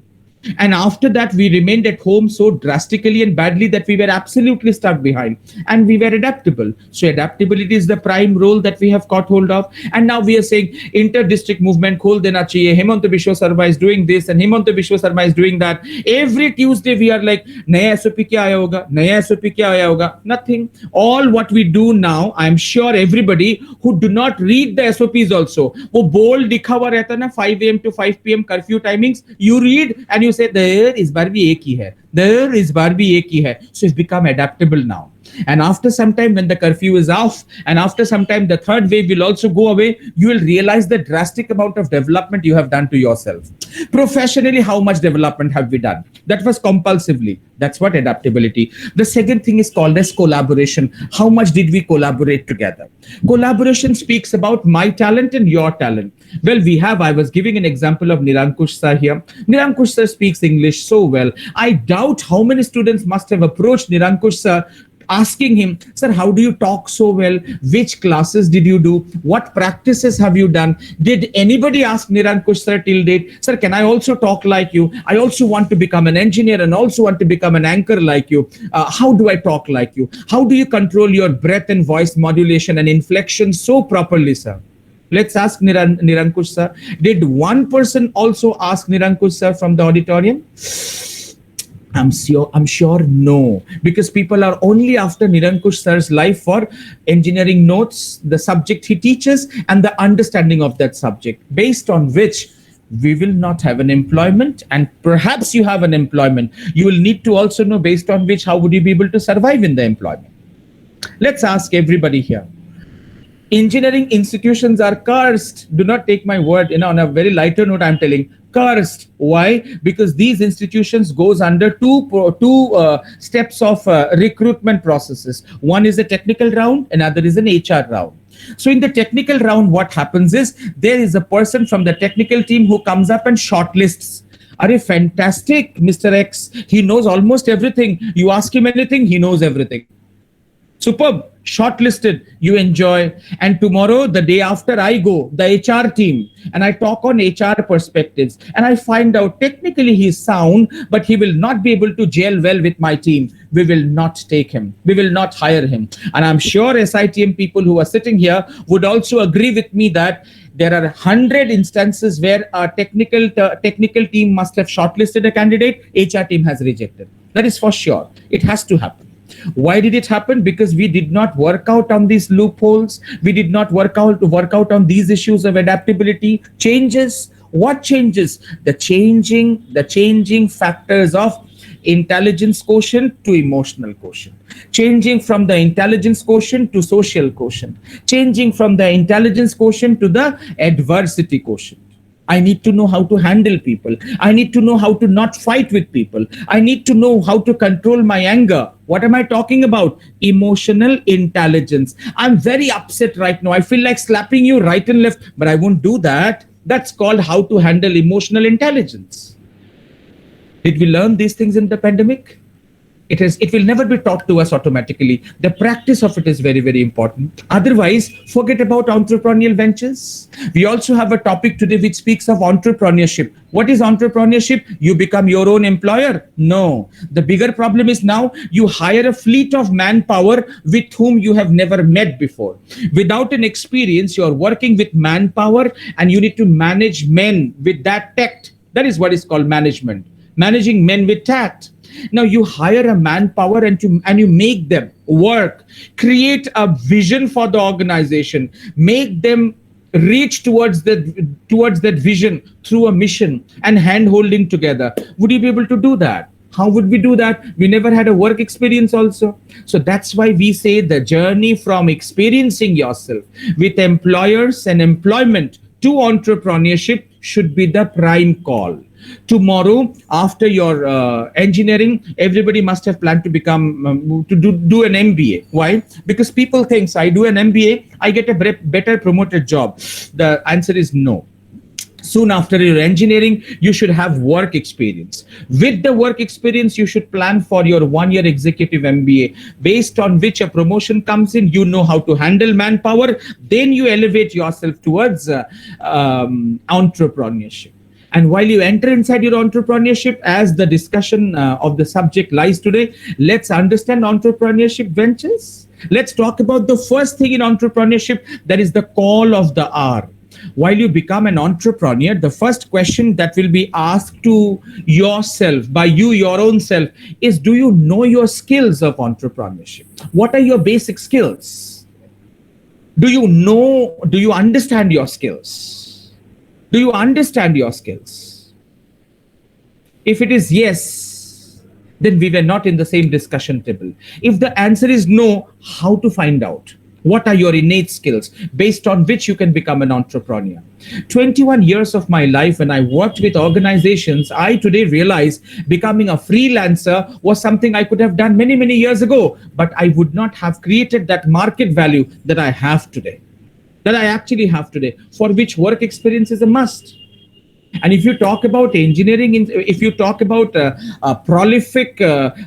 And after that, we remained at home so drastically and badly that we were absolutely stuck behind. And we were adaptable. So adaptability is the prime role that we have caught hold of. And now we are saying inter-district movement khol dena chahiye. Hemanta Biswa Sarma is doing this and Hemanta Biswa Sarma is doing that. Every Tuesday we are like, naya SOP kya aaya hoga? Naya SOP kya aaya hoga? Nothing. All what we do now, I am sure everybody who do not read the SOPs also, wo bold dikha hua rehta na 5 AM to 5 PM curfew timings, you read and you say there is bar bhi ek hi hai, there is bar bhi ek hi hai. So it's become adaptable now. And after some time when the curfew is off and after some time the third wave will also go away, you will realize the drastic amount of development you have done to yourself. Professionally, how much development have we done? That was compulsively. That's what adaptability. The second thing is called as collaboration. How much did we collaborate together? Collaboration speaks about my talent and your talent. Well, I was giving an example of Nirankush sir here. Nirankush sir speaks English so well. I doubt how many students must have approached Nirankush sir asking him, sir, how do you talk so well? Which classes did you do? What practices have you done? Did anybody ask Nirankush sir till date, sir, can I also talk like you? I also want to become an engineer and also want to become an anchor like you. How do I talk like you? How do you control your breath and voice modulation and inflection so properly, sir? Let's ask Nirankush sir. Did one person also ask Nirankush sir from the auditorium? I'm sure no, because people are only after Nirankush sir's life for engineering notes, the subject he teaches, and the understanding of that subject, based on which we will not have an employment, and perhaps you have an employment. You will need to also know based on which, how would you be able to survive in the employment? Let's ask everybody here. Engineering institutions are cursed. Do not take my word. On a very lighter note, I'm telling, cursed. Why? Because these institutions goes under two steps of recruitment processes. One is a technical round, another is an HR round. So in the technical round, what happens is there is a person from the technical team who comes up and shortlists. Are fantastic, Mr. X. He knows almost everything. You ask him anything, he knows everything. Superb. Shortlisted, you enjoy. And tomorrow, the day after, I go, the HR team, and I talk on HR perspectives. And I find out technically he's sound, but he will not be able to gel well with my team. We will not take him. We will not hire him. And I'm sure SITM people who are sitting here would also agree with me that there are 100 instances where a technical team must have shortlisted a candidate, HR team has rejected. That is for sure. It has to happen. Why did it happen? Because we did not work out on these loopholes. We did not work out on these issues of adaptability. Changes. What changes? The changing factors of intelligence quotient to emotional quotient, changing from the intelligence quotient to social quotient, changing from the intelligence quotient to the adversity quotient. I need to know how to handle people. I need to know how to not fight with people. I need to know how to control my anger. What am I talking about? Emotional intelligence. I'm very upset right now. I feel like slapping you right and left, but I won't do that. That's called how to handle emotional intelligence. Did we learn these things in the pandemic? It will never be taught to us automatically. The practice of it is very, very important. Otherwise, forget about entrepreneurial ventures. We also have a topic today which speaks of entrepreneurship. What is entrepreneurship? You become your own employer? No. The bigger problem is now you hire a fleet of manpower with whom you have never met before. Without an experience, you're working with manpower and you need to manage men with that tact. That is what is called management. Managing men with tact. Now you hire a manpower and you make them work, create a vision for the organization, make them reach towards that vision through a mission and hand holding together. Would you be able to do that? How would we do that? We never had a work experience also. So that's why we say the journey from experiencing yourself with employers and employment to entrepreneurship should be the prime call. Tomorrow, after your engineering, everybody must have planned to become to do an MBA. Why? Because people think, I do an MBA, I get a better promoted job. The answer is no. Soon after your engineering, you should have work experience. With the work experience, you should plan for your 1-year executive MBA, based on which a promotion comes in. You know how to handle manpower. Then you elevate yourself towards entrepreneurship. And while you enter inside your entrepreneurship, as the discussion of the subject lies today, let's understand entrepreneurship ventures. Let's talk about the first thing in entrepreneurship, that is the call of the hour. While you become an entrepreneur, the first question that will be asked to yourself by you, your own self, is, do you know your skills of entrepreneurship? What are your basic skills? Do you understand your skills? Do you understand your skills? If it is yes, then we were not in the same discussion table. If the answer is no, how to find out? What are your innate skills based on which you can become an entrepreneur? 21 years of my life when I worked with organizations, I today realize becoming a freelancer was something I could have done many, many years ago, but I would not have created that market value that I have today. That I actually have today, for which work experience is a must. And if you talk about engineering, if you talk about a prolific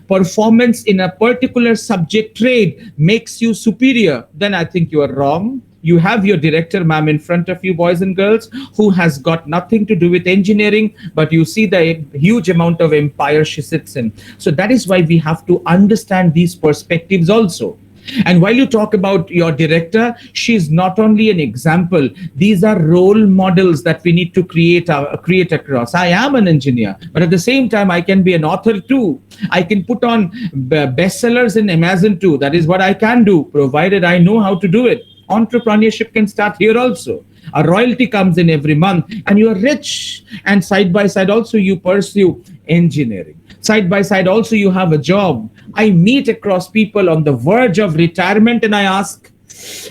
performance in a particular subject trade makes you superior, then I think you are wrong. You have your director, ma'am, in front of you, boys and girls, who has got nothing to do with engineering, but you see the huge amount of empire she sits in. So that is why we have to understand these perspectives also. And while you talk about your director, she's not only an example. These are role models that we need to create across. I am an engineer, but at the same time, I can be an author too. I can put on bestsellers in Amazon too. That is what I can do, provided I know how to do it. Entrepreneurship can start here also. A royalty comes in every month and you are rich. And side by side also you pursue engineering. Side by side also you have a job. I meet across people on the verge of retirement and I ask,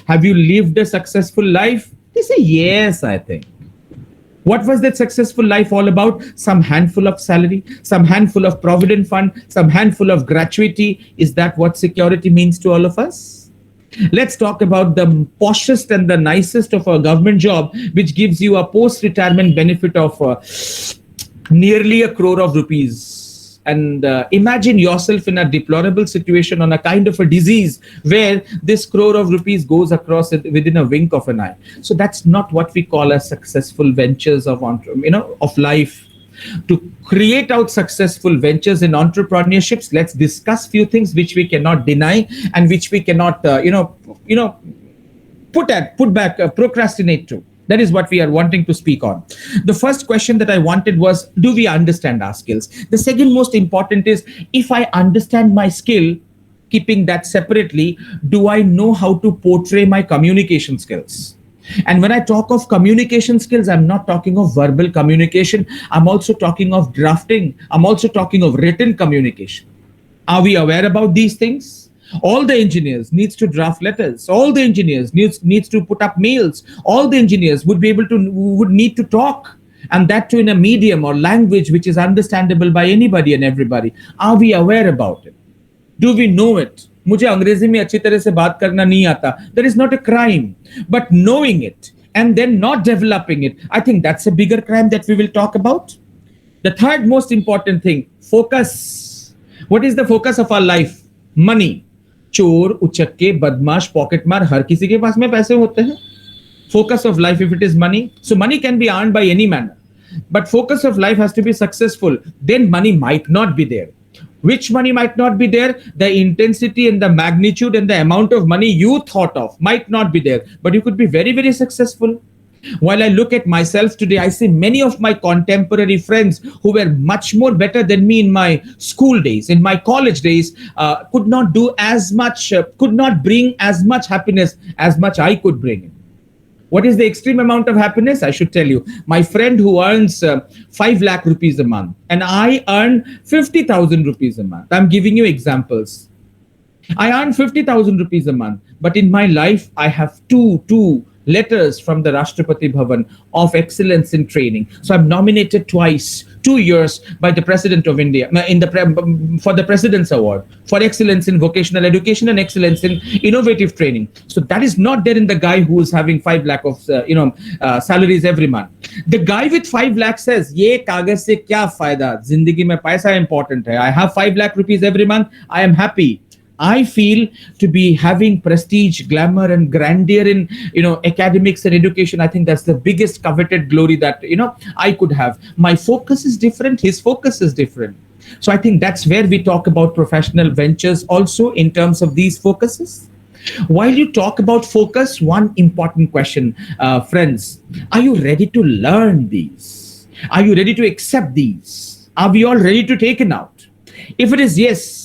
have you lived a successful life? They say, yes, I think. What was that successful life all about? Some handful of salary, some handful of provident fund, some handful of gratuity. Is that what security means to all of us? Let's talk about the poshest and the nicest of a government job, which gives you a post-retirement benefit of nearly 1 crore of rupees. and imagine yourself in a deplorable situation on a kind of a disease where this crore of rupees goes across it within a wink of an eye. So that's not what we call as successful ventures of of life. To create out successful ventures in entrepreneurships, let's discuss few things which we cannot deny and which we cannot procrastinate to. That is what we are wanting to speak on. The first question that I wanted was, do we understand our skills? The second most important is, if I understand my skill, keeping that separately, do I know how to portray my communication skills? And when I talk of communication skills, I'm not talking of verbal communication. I'm also talking of drafting. I'm also talking of written communication. Are we aware about these things? All the engineers needs to draft letters. All the engineers needs to put up mails. All the engineers would need to talk, and that too in a medium or language which is understandable by anybody and everybody. Are we aware about it? Do we know it? मुझे अंग्रेजी में अच्छी तरह से बात करना नहीं आता. That is not a crime, but knowing it and then not developing it, I think that's a bigger crime that we will talk about. The third most important thing, focus. What is the focus of our life? Money. चोर, उचक्के, बदमाश, pocket मार, हर किसी के पास में पैसे होते हैं. Focus of life, if it is money, so money can be earned by any manner, but focus of life has to be successful. Then money might not be there. Which money might not be there? The intensity and the magnitude and the amount of money you thought of might not be there, but you could be very, very successful. While I look at myself today, I see many of my contemporary friends who were much more better than me in my school days, in my college days, could not do as much, could not bring as much happiness as much I could bring. What is the extreme amount of happiness? I should tell you. My friend who earns 5 lakh rupees a month and I earn 50,000 rupees a month. I'm giving you examples. I earn 50,000 rupees a month, but in my life, I have two letters from the Rashtrapati Bhavan of excellence in training. So I'm nominated twice, 2 years by the President of India for the President's Award for excellence in vocational education and excellence in innovative training. So that is not there in the guy who is having 5 lakh of salaries every month. The guy with 5 lakh says, "Ye kagaz se kya fayda? Zindagi mein paisa important hai. I have 5 lakh rupees every month. I am happy." I feel to be having prestige, glamour, and grandeur in academics and education. I think that's the biggest coveted glory that I could have. My focus is different. His focus is different. So I think that's where we talk about professional ventures also in terms of these focuses. While you talk about focus, one important question, friends, are you ready to learn these? Are you ready to accept these? Are we all ready to take it out? If it is yes,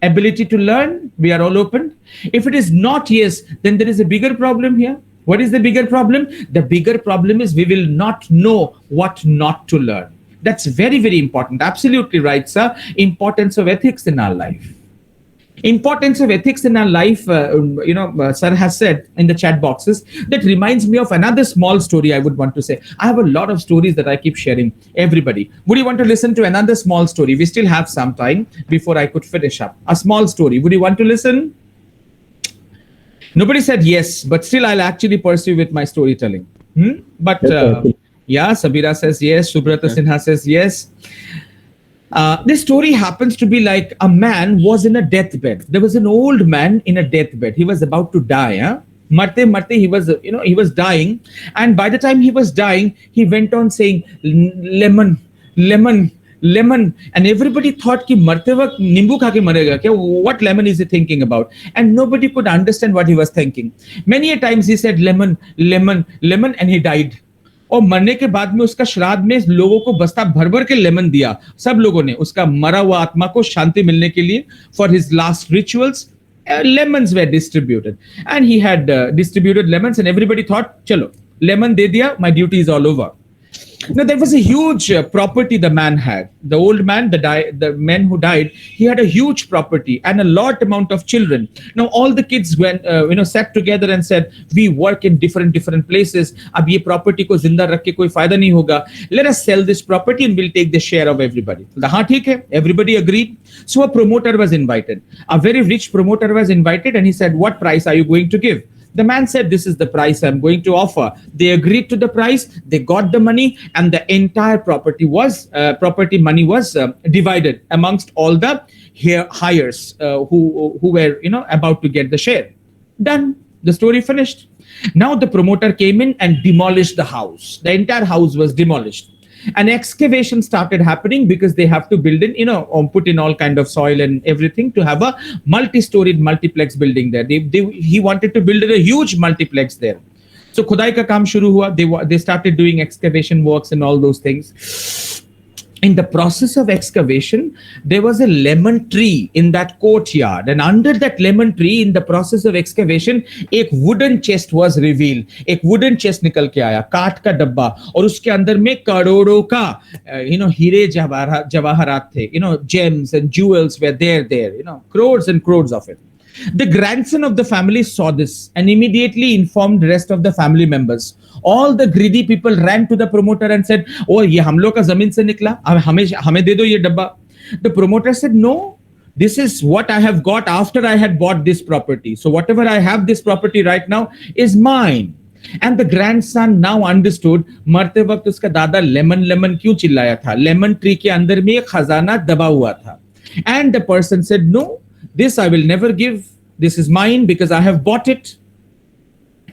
ability to learn, we are all open. If it is not yes, then there is a bigger problem here. What is the bigger problem? The bigger problem is we will not know what not to learn. That's very, very important. Absolutely right, sir. Importance of ethics in our life. Importance of ethics in our life, sir has said in the chat boxes. That reminds me of another small story I would want to say. I have a lot of stories that I keep sharing. Everybody, would you want to listen to another small story? We still have some time before I could finish up. A small story. Would you want to listen? Nobody said yes, but still I'll actually pursue with my storytelling. But yeah, Sabira says yes. Subrata Sinha says yes. This story happens to be like a man was in a deathbed. There was an old man in a deathbed. He was about to die. Marte, he was dying. And by the time he was dying, he went on saying, lemon, lemon, lemon. And everybody thought ki marte waqt nimbu kha ke marega kya? What lemon is he thinking about? And nobody could understand what he was thinking. Many a times he said lemon, lemon, lemon, and he died. और मरने के बाद में उसका श्राद्ध में लोगों को बस्ता भर भर के लेमन दिया. सब लोगों ने उसका मरा हुआ आत्मा को शांति मिलने के लिए for his last rituals, lemons were distributed. And he had distributed lemons and everybody thought, chalo, lemon de diya, my duty is all over. Now, there was a huge property the man had. The old man, the man who died, he had a huge property and a lot amount of children. Now, all the kids went, sat together and said, we work in different places. Ab ye property ko zinda rakh ke koi fayda nahi hoga. Let us sell this property and we'll take the share of everybody. Haan, theek hai. Everybody agreed. So a promoter was invited. A very rich promoter was invited and he said, what price are you going to give? The man said, this is the price I'm going to offer. They agreed to the price, they got the money, and the entire property money was divided amongst all the hires who were about to get the share. Done. The story finished. Now the promoter came in and demolished the house. The entire house was demolished. An excavation started happening because they have to build in, put in all kind of soil and everything to have a multi-storied multiplex building there. He wanted to build a huge multiplex there. So khudai ka kaam shuru hua. They started doing excavation works and all those things. In the process of excavation, there was a lemon tree in that courtyard, and under that lemon tree, in the process of excavation, एक wooden chest was revealed. एक wooden chest निकल के आया, काठ का डब्बा, और उसके अंदर में करोड़ों का, हीरे जवाहरात थे, gems and jewels were there, crores and crores of it. The grandson of the family saw this and immediately informed the rest of the family members. All the greedy people ran to the promoter and said, "Oh, ये हम लोग का जमीन से निकला, हमें दे दो ये डब्बा." The promoter said, "No, this is what I have got after I had bought this property. So whatever I have this property right now is mine." And the grandson now understood, मरते वक्त उसका दादा lemon क्यों चिल्लाया था? Lemon tree के अंदर में एक खजाना दबा हुआ था. And the person said, "No, this I will never give. This is mine because I have bought it."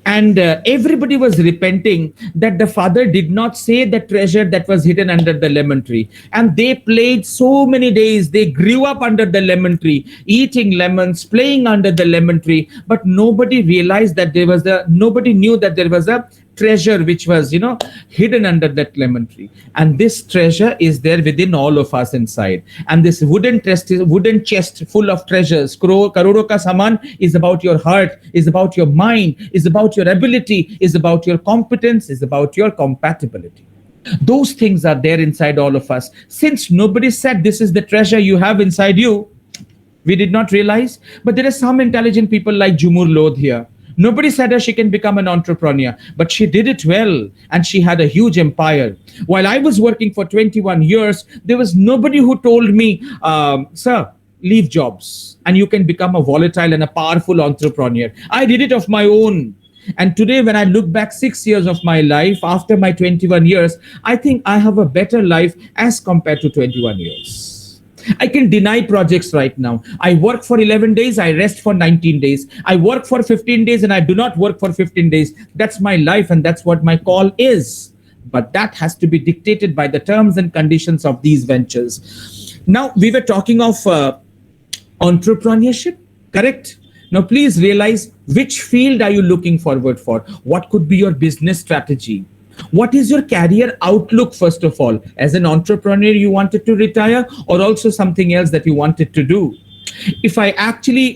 And everybody was repenting that the father did not say the treasure that was hidden under the lemon tree. And they played so many days. They grew up under the lemon tree, eating lemons, playing under the lemon tree. But nobody realized that nobody knew that there was a treasure which was, hidden under that lemon tree. And this treasure is there within all of us inside. And this wooden chest full of treasures, karodo ka saman, is about your heart, is about your mind, is about your ability, is about your competence, is about your compatibility. Those things are there inside all of us. Since nobody said this is the treasure you have inside you, we did not realize. But there are some intelligent people like Jumur Lodh here. Nobody said her she can become an entrepreneur, but she did it well, and she had a huge empire. While I was working for 21 years, there was nobody who told me, "Sir, leave jobs and you can become a volatile and a powerful entrepreneur." I did it of my own. And today, when I look back 6 years of my life after my 21 years, I think I have a better life as compared to 21 years. I can deny projects right now. I work for 11 days, I rest for 19 days. I work for 15 days and I do not work for 15 days. That's my life and that's what my call is. But that has to be dictated by the terms and conditions of these ventures. Now, we were talking of entrepreneurship, correct? Now, please realize, which field are you looking forward for? What could be your business strategy? What is your career outlook, first of all? As an entrepreneur, you wanted to retire, or also something else that you wanted to do? If I actually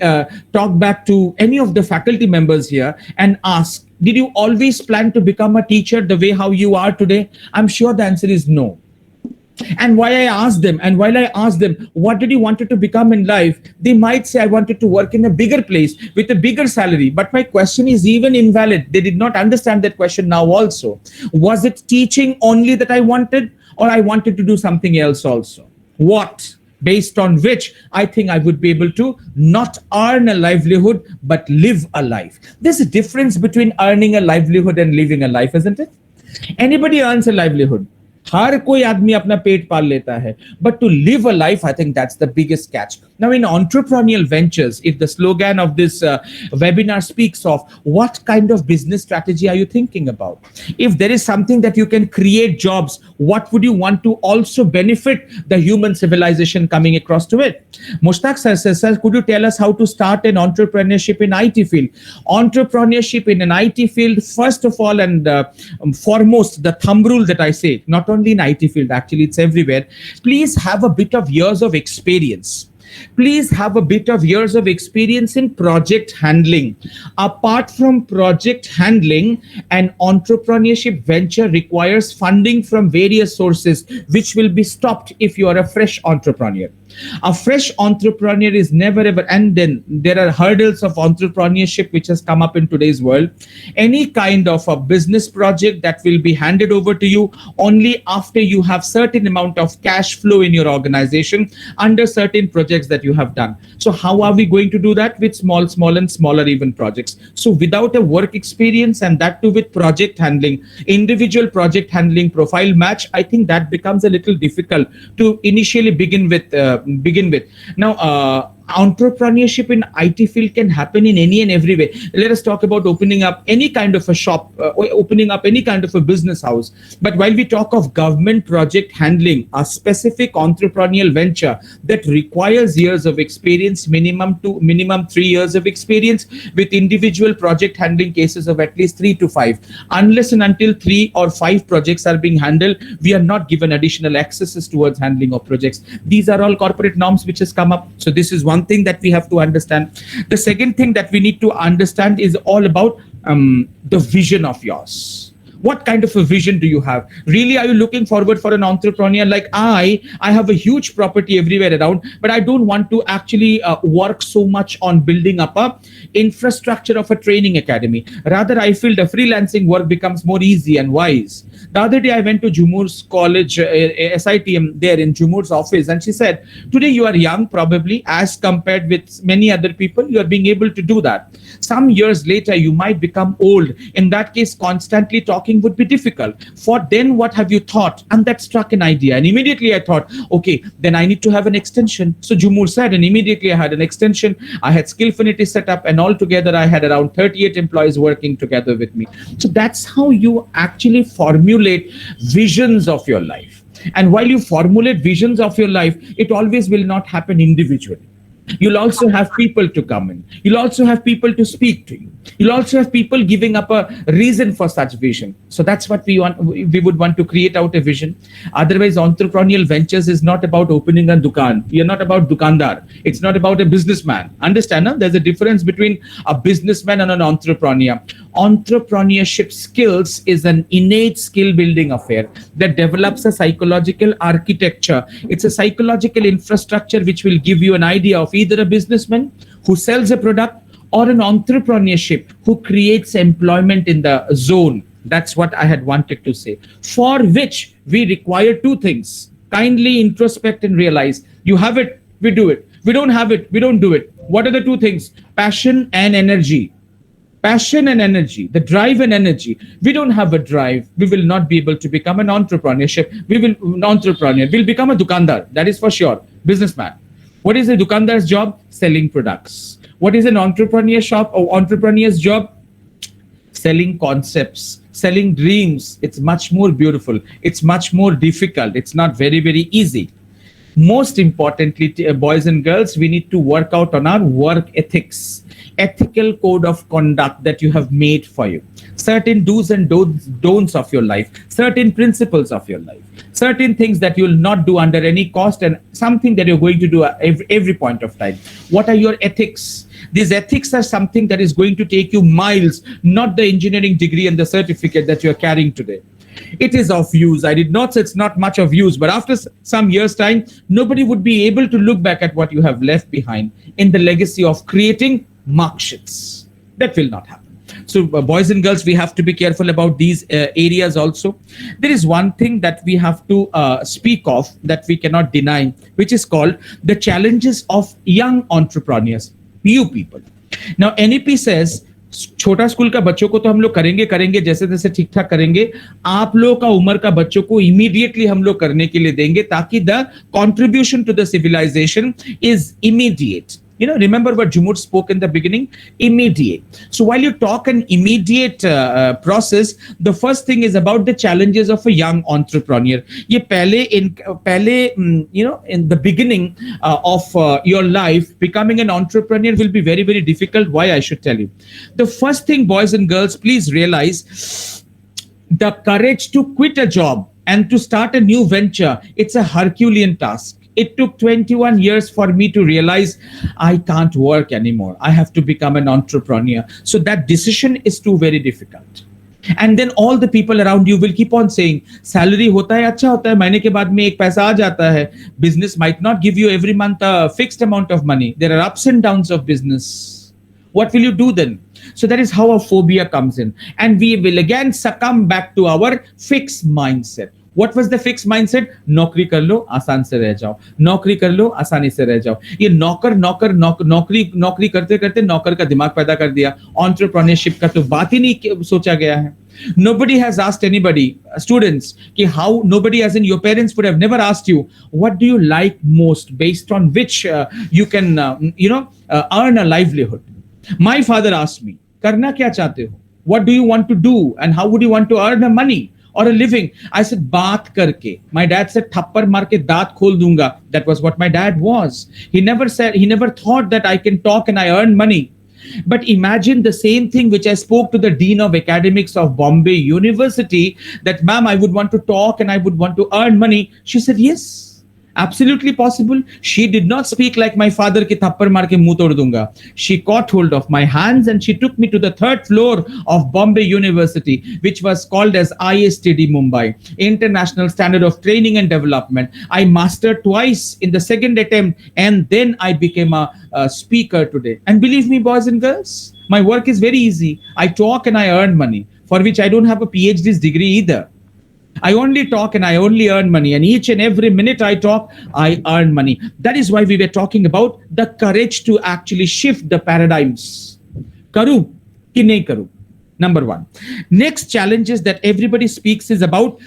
talk back to any of the faculty members here and ask, did you always plan to become a teacher the way how you are today? I'm sure the answer is no. And while I ask them, what did you wanted to become in life? They might say, I wanted to work in a bigger place with a bigger salary. But my question is even invalid. They did not understand that question now also. Was it teaching only that I wanted, or I wanted to do something else also? What? Based on which I think I would be able to not earn a livelihood, but live a life. There's a difference between earning a livelihood and living a life, isn't it? Anybody earns a livelihood. हर कोई आदमी अपना पेट पाल लेता है. But to live a life, I think that's the biggest catch. Now, in entrepreneurial ventures, if the slogan of this webinar speaks of, what kind of business strategy are you thinking about? If there is something that you can create jobs, what would you want to also benefit the human civilization coming across to it? Mushtaq sir says, "Sir, could you tell us how to start an entrepreneurship in IT field?" Entrepreneurship in an IT field, first of all and foremost, the thumb rule that I say, not only in IT field, actually it's everywhere. Please have a bit of years of experience. Please have a bit of years of experience in project handling. Apart from project handling, an entrepreneurship venture requires funding from various sources, which will be stopped if you are a fresh entrepreneur. A fresh entrepreneur is never ever, and then there are hurdles of entrepreneurship which has come up in today's world. Any kind of a business project that will be handed over to you only after you have certain amount of cash flow in your organization under certain projects that you have done. So how are we going to do that? With small and smaller even projects. So without a work experience, and that too with project handling, individual project handling profile match, I think that becomes a little difficult to initially begin with. Now, entrepreneurship in IT field can happen in any and every way. Let us talk about opening up any kind of a shop, opening up any kind of a business house. But while we talk of government project handling, a specific entrepreneurial venture that requires years of experience, minimum 3 years of experience, with individual project handling cases of at least 3 to 5. Unless and until 3 or 5 projects are being handled, we are not given additional accesses towards handling of projects. These are all corporate norms which has come up. So this is one thing that we have to understand. The second thing that we need to understand is all about the vision of yours. What kind of a vision do you have? Really, are you looking forward for an entrepreneur like I have a huge property everywhere around, but I don't want to actually work so much on building up a infrastructure of a training academy. Rather, I feel the freelancing work becomes more easy and wise. The other day, I went to Jumur's college, SITM there in Jumur's office, and she said, today you are young, probably, as compared with many other people, you are being able to do that. Some years later, you might become old. In that case, constantly talking would be difficult. For then, what have you thought? And that struck an idea. And immediately I thought, okay, then I need to have an extension. So Jumur said, and immediately I had an extension. I had Skillfinity set up, and altogether I had around 38 employees working together with me. So that's how you actually formulate visions of your life. And while you formulate visions of your life, it always will not happen individually. You'll also have people to come in. You'll also have people to speak to you. You'll also have people giving up a reason for such vision. So that's what we want. We would want to create out a vision. Otherwise, entrepreneurial ventures is not about opening a dukan. You're not about dukandar. It's not about a businessman. Understand? Huh? There's a difference between a businessman and an entrepreneur. Entrepreneurship skills is an innate skill building affair that develops a psychological architecture. It's a psychological infrastructure which will give you an idea of either a businessman who sells a product or an entrepreneurship who creates employment in the zone. That's what I had wanted to say. For which we require 2 things. Kindly introspect and realize. You have it, we do it. We don't have it, we don't do it. What are the 2 things? Passion and energy. Passion and energy, the drive and energy. We don't have a drive, we will not be able to become an entrepreneurship. We'll become a dukandar, that is for sure. Businessman. What is a dukandar's job? Selling products. What is an entrepreneur's job? Selling concepts, selling dreams. It's much more beautiful. It's much more difficult. It's not very, very easy. Most importantly, boys and girls, we need to work out on our work ethics. Ethical code of conduct that you have made for you. Certain do's and don'ts of your life. Certain principles of your life. Certain things that you will not do under any cost, and something that you're going to do at every point of time. What are your ethics? These ethics are something that is going to take you miles, not the engineering degree and the certificate that you're carrying today. It is of use. I did not say it's not much of use, but after some years' time, nobody would be able to look back at what you have left behind in the legacy of creating mark sheets. That will not happen. So boys and girls, we have to be careful about these areas also. There is one thing that we have to speak of that we cannot deny, which is called the challenges of young entrepreneurs, you people. Now, NEP says, छोटा school का बच्चों को तो हम लोग करेंगे जैसे तैसे ठीक ठाक करेंगे, आप लोगों का उम्र का बच्चों को इमीडिएटली हम लोग करने के लिए देंगे ताकि the contribution to the civilisation is immediate. You know, remember what Jumur spoke in the beginning? Immediate. So while you talk an immediate process, the first thing is about the challenges of a young entrepreneur. ये पहले in the beginning of your life, becoming an entrepreneur will be very, very difficult. Why? I should tell you. The first thing, boys and girls, please realize the courage to quit a job and to start a new venture. It's a Herculean task. It took 21 years for me to realize I can't work anymore. I have to become an entrepreneur. So that decision is too very difficult. And then all the people around you will keep on saying, salary hota hai, acha hota hai, mahine ke baad mein ek paisa aa jata hai. Business might not give you every month a fixed amount of money. There are ups and downs of business. What will you do then? So that is how a phobia comes in. And we will again succumb back to our fixed mindset. What was the fixed mindset? नौकरी कर लो, आसान से रह जाओ. नौकरी कर लो, आसानी से रह जाओ. ये नौकरी करते करते नौकर का दिमाग पैदा कर दिया. Entrepreneurship का तो बात ही नहीं सोचा गया है. Nobody has asked anybody, students, कि how, nobody as in your parents would have never asked you, what do you like most, based on which you can, earn a livelihood. My father asked me, करना क्या चाहते हो? What do you want to do? And how would you want to earn a money or a living? I said, बात करके. My dad said, थप्पड़ मार के दांत खोल दूंगा. That was what my dad was. He never thought that I can talk and I earn money. But imagine the same thing which I spoke to the Dean of Academics of Bombay University, that ma'am, I would want to talk and I would want to earn money. She said, yes, absolutely possible. She did not speak like my father ki thappar maar ke muh tod dunga. She caught hold of my hands and she took me to the 3rd floor of Bombay University, which was called as ISTD Mumbai, International Standard of Training and Development. I mastered twice in the 2nd attempt, and then I became a speaker today. And believe me, boys and girls, my work is very easy. I talk and I earn money, for which I don't have a PhD's degree either. I only talk and I only earn money. And each and every minute I talk, I earn money. That is why we were talking about the courage to actually shift the paradigms. Karu ki nahi karu. Number one. Next challenges that everybody speaks is about,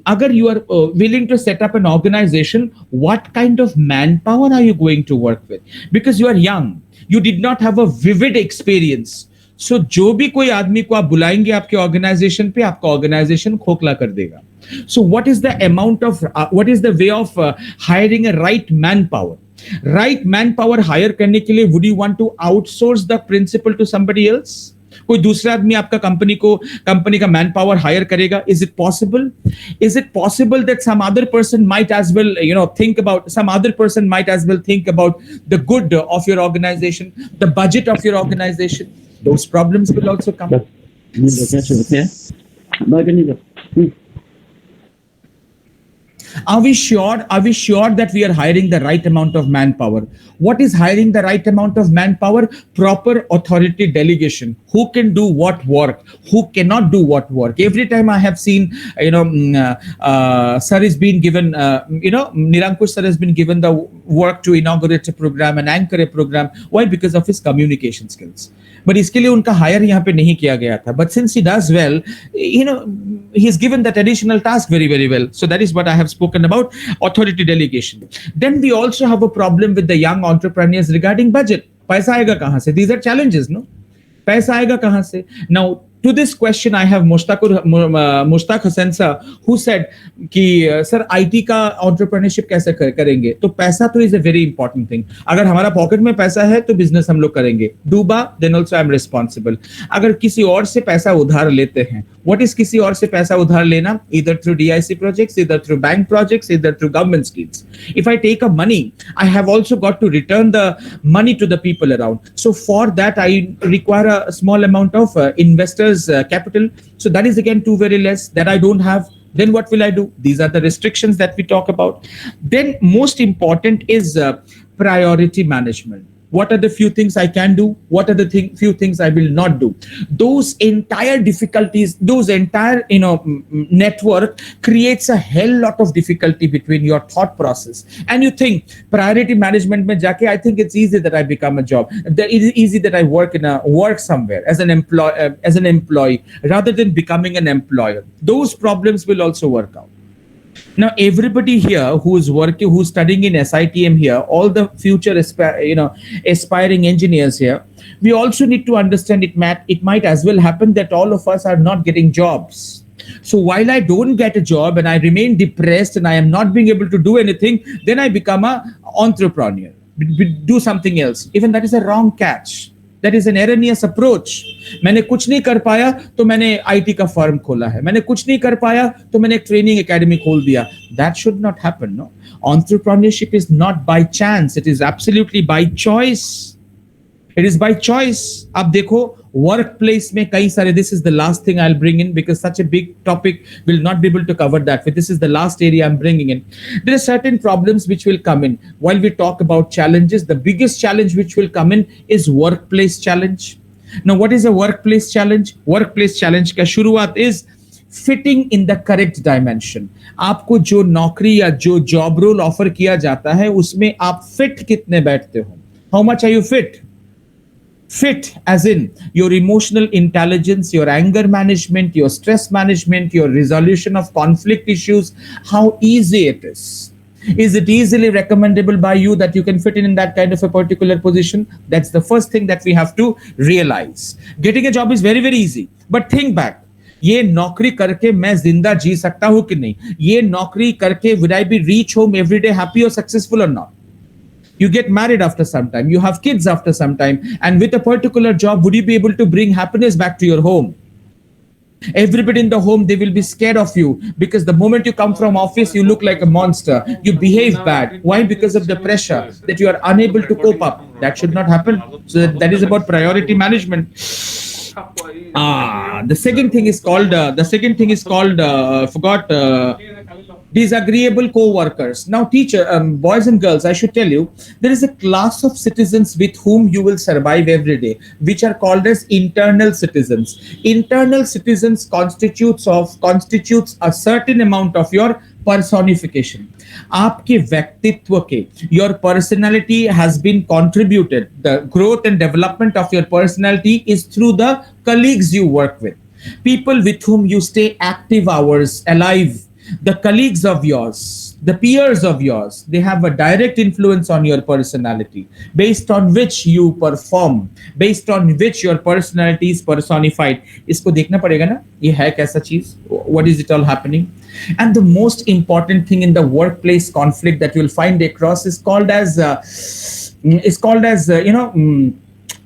agar you are willing to set up an organization, what kind of manpower are you going to work with? Because you are young. You did not have a vivid experience. So जो भी कोई आदमी को आप बुलाएंगे आपके organisation पे, आपका ऑर्गेनाइजेशन खोखला कर देगा. So what is the amount of, what is the way of hiring a right manpower? Right manpower hire करने के लिए, would you want to outsource the principal to somebody else? कोई दूसरा आदमी आपका कंपनी का मैन पावर हायर करेगा? Is it possible? Is it possible that some other person might as well, think about the good of your organization, the budget of your organization? Those problems will also come. Are we sure that we are hiring the right amount of manpower? What is hiring the right amount of manpower? Proper authority delegation. Who can do what work? Who cannot do what work? Every time I have seen, sir is being given, Nirankush sir has been given the work to inaugurate a program and anchor a program. Why? Because of his communication skills. But इसके लिए उनका higher यहाँ पे नहीं किया गया था. But since he does well, he's given that additional task very, very well. So that is what I have spoken about, authority delegation. Then we also have a problem with the young entrepreneurs regarding budget. पैसा आएगा कहाँ से? These are challenges, no? पैसा आएगा कहाँ से? Now, to this question, I have Mushtaq Hussain sir, who said कि sir IT का entrepreneurship कैसे करेंगे? तो पैसा तो is a very important thing. अगर हमारा पॉकेट में पैसा है तो बिजनेस हम लोग करेंगे. डूबा, then also I'm responsible. अगर किसी और से पैसा उधार लेते हैं, what is किसी और से पैसा उधार लेना? Either through DIC projects, either through bank projects, either through government schemes. If I take a money, I have also got to return the money to the people around. So for that, I require a small amount of investors capital. So that is again too very less that I don't have. Then what will I do? These are the restrictions that we talk about. Then most important is priority management. What are the few things I can do? What are the few things I will not do? Those entire difficulties, those entire network creates a hell lot of difficulty between your thought process. And you think priority management mein jaake, I think it's easy that I become a job. It is easy that I work somewhere as an employee rather than becoming an employer. Those problems will also work out. Now, everybody here who's studying in SITM here, all the future aspiring engineers here, we also need to understand it might as well happen that all of us are not getting jobs. So while I don't get a job and I remain depressed and I am not being able to do anything, then I become an entrepreneur, do something else. Even that is a wrong catch. That is an erroneous approach. मैंने कुछ नहीं कर पाया तो मैंने IT का firm खोला है. मैंने कुछ नहीं कर पाया तो मैंने एक ट्रेनिंग एकेडमी खोल दिया. That should not happen, no? Entrepreneurship is not by chance. It is absolutely by choice. It is by choice. अब देखो workplace में कई सारे, this is the last thing I'll bring in because such a big topic will not be able to cover that, but this is the last area I'm bringing in. There are certain problems which will come in while we talk about challenges. The biggest challenge which will come in is workplace challenge. Now what is a workplace challenge? Workplace challenge का शुरुआत is fitting in the correct dimension. आपको जो नौकरी या जो job role offer किया जाता है उसमें आप फिट कितने बैठते हो? How much are you fit? Fit as in your emotional intelligence, your anger management, your stress management, your resolution of conflict issues, how easy it is. Is it easily recommendable by you that you can fit in that kind of a particular position? That's the first thing that we have to realize. Getting a job is very, very easy. But think back. ये नौकरी करके मैं जिंदा जी सकता हूं कि नहीं? ये नौकरी करके will I be reach home every day happy or successful or not? You get married after some time, you have kids after some time, and with a particular job, would you be able to bring happiness back to your home? Everybody in the home, they will be scared of you because the moment you come from office, you look like a monster. You behave bad. Why? Because of the pressure that you are unable to cope up. That should not happen. So that is about priority management. The second thing is called disagreeable co-workers. Now, boys and girls, I should tell you, there is a class of citizens with whom you will survive every day, which are called as internal citizens. Internal citizens constitutes a certain amount of your personification. आपके व्यक्तित्व के, your personality has been contributed. The growth and development of your personality is through the colleagues you work with, people with whom you stay active hours alive. The colleagues of yours, the peers of yours, they have a direct influence on your personality, based on which you perform, based on which your personality is personified. इसको देखना पड़ेगा ना, ये है कैसा चीज? What is it all happening? And the most important thing in the workplace conflict that you'll find across is called as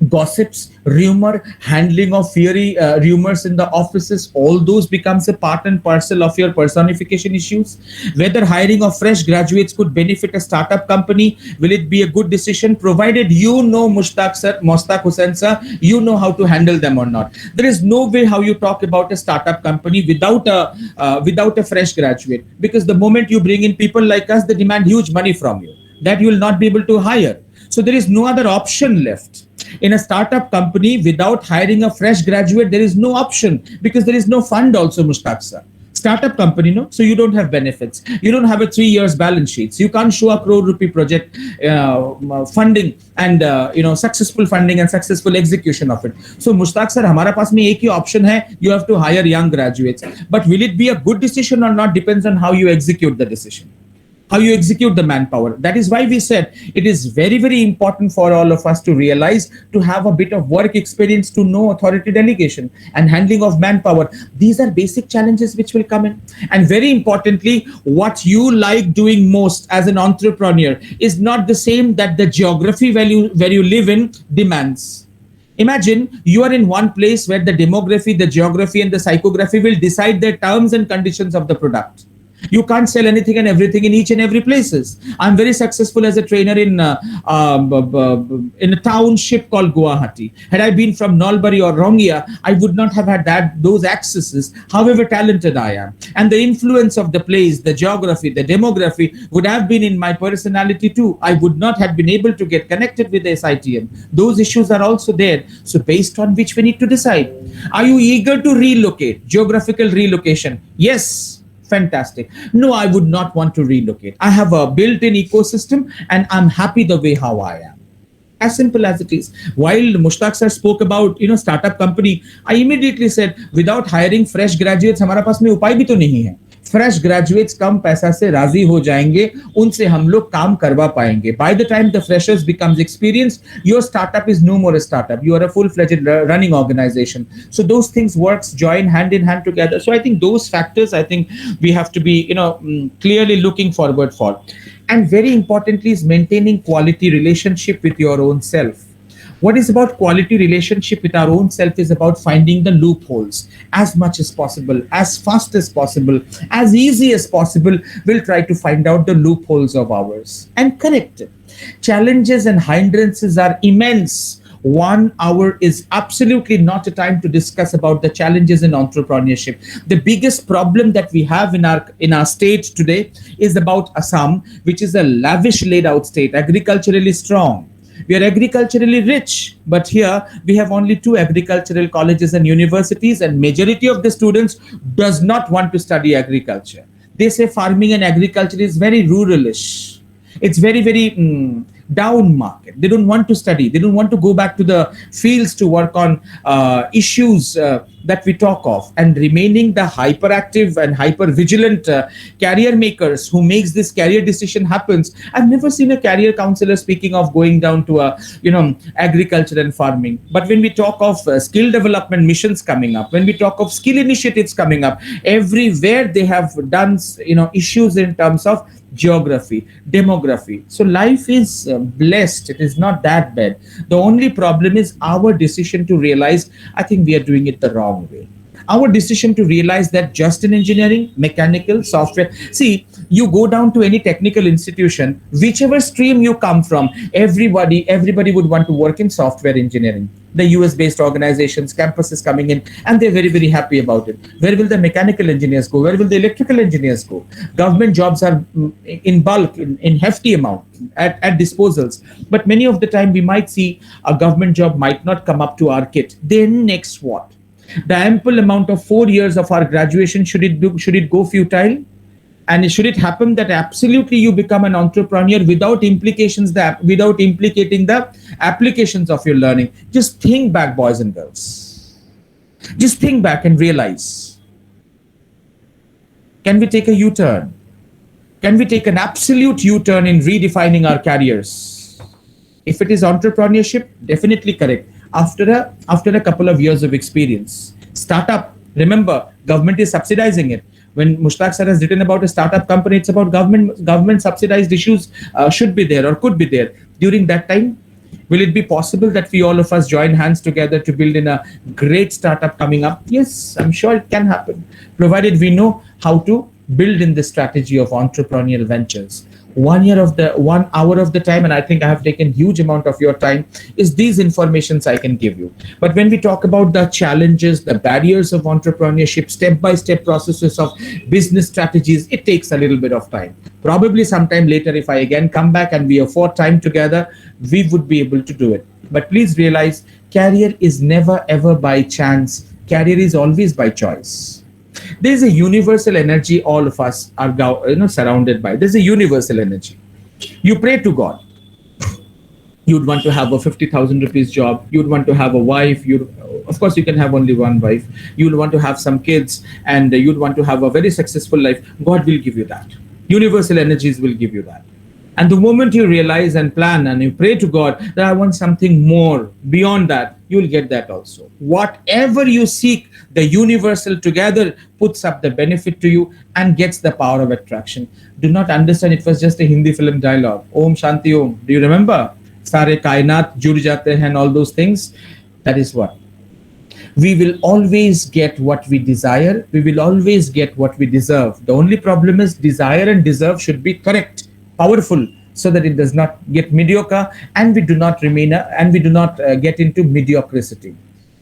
gossips, rumor, handling of fiery rumors in the offices. All those becomes a part and parcel of your personification issues. Whether hiring of fresh graduates could benefit a startup company, will it be a good decision, provided you know Mostaq Hussain sir, you know how to handle them or not. There is no way how you talk about a startup company without a fresh graduate, because the moment you bring in people like us, they demand huge money from you that you will not be able to hire. So there is no other option left. In a startup company, without hiring a fresh graduate, there is no option, because there is no fund also, Mushtaq sir. Startup company, no? So you don't have benefits. You don't have a 3 years balance sheets. You can't show a crore rupee project funding and successful funding and successful execution of it. So Mushtaq sir, हमारा पास में एक ही option है. You have to hire young graduates. But will it be a good decision or not depends on how you execute the decision, how you execute the manpower. That is why we said it is very, very important for all of us to realize, to have a bit of work experience, to know authority delegation and handling of manpower. These are basic challenges which will come in. And very importantly, what you like doing most as an entrepreneur is not the same that the geography where you live in demands. Imagine you are in one place where the demography, the geography, and the psychography will decide the terms and conditions of the product. You can't sell anything and everything in each and every places. I'm very successful as a trainer in a township called Guwahati. Had I been from Nalbari or Rongia, I would not have had those accesses, however talented I am. And the influence of the place, the geography, the demography would have been in my personality too. I would not have been able to get connected with the SITM. Those issues are also there. So based on which we need to decide. Are you eager to relocate? Geographical relocation? Yes. Fantastic. No, I would not want to relocate. I have a built-in ecosystem and I'm happy the way how I am. As simple as it is. While Mushtaq sir spoke about startup company, I immediately said, without hiring fresh graduates, हमारा पास में उपाय भी तो नहीं है. Fresh graduates कम पैसा से राजी हो जाएंगे, उनसे हम लोग काम करवा पाएंगे. By the time the freshers becomes experienced, your startup is no more a startup. You are a full-fledged running organization. So those things join hand in hand together. So I think those factors, we have to be, clearly looking forward for. And very importantly is maintaining quality relationship with your own self. What is about quality relationship with our own self is about finding the loopholes as much as possible, as fast as possible, as easy as possible. We'll try to find out the loopholes of ours and correct it. Challenges and hindrances are immense 1 hour is absolutely not a time to discuss about the challenges in entrepreneurship. The biggest problem that we have in our state today is about Assam, which is a lavish laid out state, agriculturally strong. We are agriculturally rich, but here we have only two agricultural colleges and universities, and majority of the students does not want to study agriculture. They say farming and agriculture is very ruralish. It's very down market. They don't want to study. They don't want to go back to the fields to work on issues that we talk of. And remaining the hyperactive and hyper vigilant career makers who makes this career decision happens. I've never seen a career counselor speaking of going down to agriculture and farming. But when we talk of skill development missions coming up, when we talk of skill initiatives coming up, everywhere they have done issues in terms of geography, demography. So life is blessed. It is not that bad. The only problem is our decision to realize, I think we are doing it the wrong way. Our decision to realize that just in engineering, mechanical, software. See, you go down to any technical institution, whichever stream you come from, everybody would want to work in software engineering. The US-based organizations, campuses coming in, and they're very happy about it. Where will the mechanical engineers go? Where will the electrical engineers go? Government jobs are in bulk, in hefty amount at disposals. But many of the time we might see a government job might not come up to our kit. Then next what? The ample amount of 4 years of our graduation, should it go futile? And should it happen that absolutely you become an entrepreneur without implicating the applications of your learning? Just think back, boys and girls. Just think back and realize. Can we take a U-turn? Can we take an absolute U-turn in redefining our careers? If it is entrepreneurship, definitely correct. After a couple of years of experience. Startup, remember, government is subsidizing it. When Mushtaq sir has written about a startup company, it's about government subsidized issues should be there or could be there. During that time, will it be possible that we all of us join hands together to build in a great startup coming up? Yes, I'm sure it can happen, provided we know how to build in the strategy of entrepreneurial ventures. 1 hour of the time, and I think I have taken huge amount of your time, is these informations I can give you. But when we talk about the challenges, the barriers of entrepreneurship, step-by-step processes of business strategies, it takes a little bit of time. Probably sometime later, if I again come back and we afford time together, we would be able to do it. But please realize, career is never ever by chance. Career is always by choice. There's a universal energy all of us are surrounded by. There's a universal energy. You pray to God. You'd want to have a 50,000 rupees job. You'd want to have a wife. Of course, you can have only one wife. You'd want to have some kids, and you'd want to have a very successful life. God will give you that. Universal energies will give you that. And the moment you realize and plan and you pray to God that I want something more beyond that, you will get that also. Whatever you seek, the universal together puts up the benefit to you and gets the power of attraction. Do not understand it was just a Hindi film dialogue. Om Shanti Om. Do you remember? Sare kainat jud jate hain and all those things. That is what. We will always get what we desire. We will always get what we deserve. The only problem is desire and deserve should be correct, powerful, so that it does not get mediocre, and we do not get into mediocrity.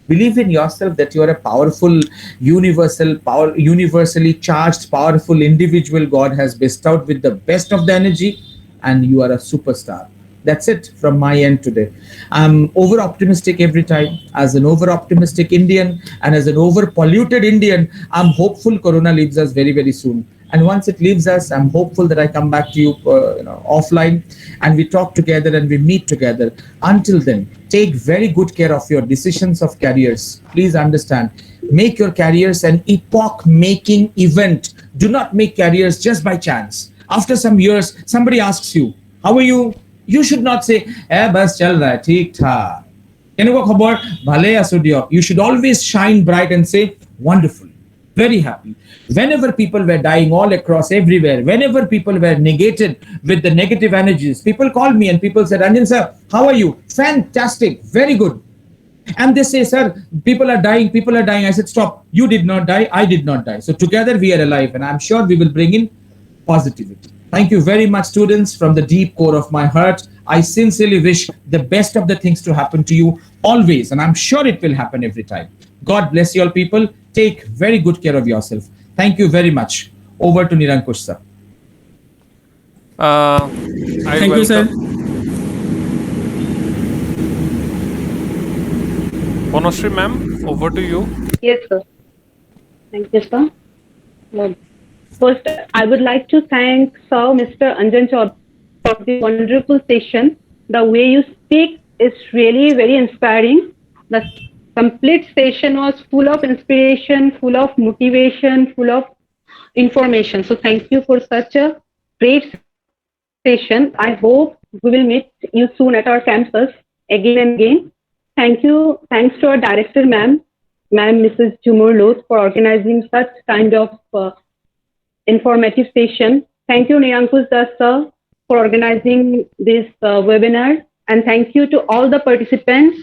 Believe in yourself that you are a powerful, universally charged, powerful individual God has bestowed with the best of the energy, and you are a superstar. That's it from my end today. I'm over optimistic every time. As an over optimistic Indian and as an over polluted Indian, I'm hopeful Corona leaves us very, very soon. And once it leaves us, I'm hopeful that I come back to you, offline, and we talk together and we meet together. Until then, take very good care of your decisions of careers. Please understand, make your careers an epoch-making event. Do not make careers just by chance. After some years, somebody asks you, how are you? You should not say, bas chal raha hai, theek tha. You should always shine bright and say, wonderful, very happy. Whenever people were dying all across everywhere, whenever people were negated with the negative energies, people called me and people said, Anjan sir, how are you? Fantastic, very good. And they say, sir, people are dying. I said, stop, you did not die, I did not die. So together we are alive, and I'm sure we will bring in positivity. Thank you very much, students, from the deep core of my heart. I sincerely wish the best of the things to happen to you always, and I'm sure it will happen every time. God bless you all, people. Take very good care of yourself. Thank you very much. Over to Nirankush sir. I Thank you, sir. Bonasri ma'am, over to you. Yes, sir. Thank you, sir. First, I would like to thank Sir Mr. Anjan Chaudhary for the wonderful session. The way you speak is really very inspiring. The complete session was full of inspiration, full of motivation, full of information. So thank you for such a great session. I hope we will meet you soon at our campus again and again. Thank you. Thanks to our director, ma'am, Mrs. Jumur Loth, for organizing such kind of informative session. Thank you, Nirankush Das sir, for organizing this webinar. And thank you to all the participants,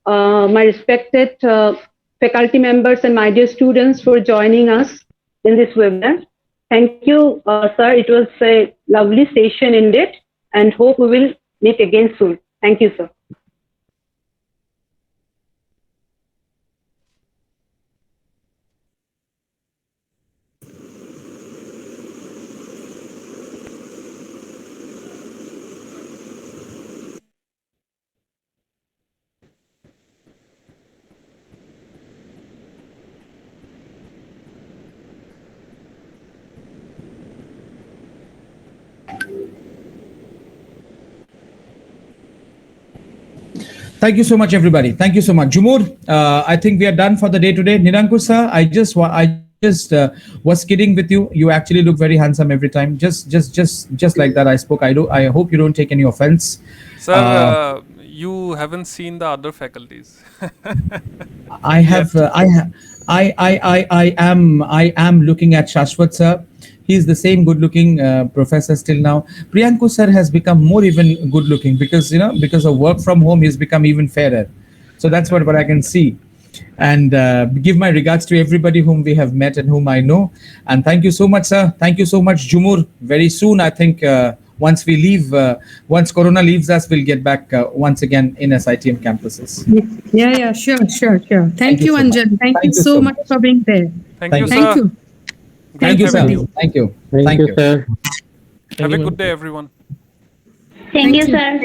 my respected faculty members and my dear students for joining us in this webinar. Thank you, sir. It was a lovely session indeed, and hope we will meet again soon. Thank you, sir. Thank you so much, everybody. Thank you so much, Jumur. I think we are done for the day today. Nirankush sir, I just was kidding with you. You actually look very handsome every time. Just like that. I spoke. I hope you don't take any offense. Sir, you haven't seen the other faculties. I have. I am looking at Shashwat sir. He's the same good-looking professor still now. Priyanku sir has become more even good-looking because because of work from home, he's become even fairer. So that's what I can see. And give my regards to everybody whom we have met and whom I know. And thank you so much, sir. Thank you so much, Jumur. Very soon, I think once we leave, once Corona leaves us, we'll get back once again in SITM campuses. Yeah, sure. Thank you, so much. Anjan. Thank you so much for being there. Thank you, Thank sir. Thank you. Thank you, sir. having you. Thank you. Thank you, sir. Have a good day, everyone. Thank you, sir.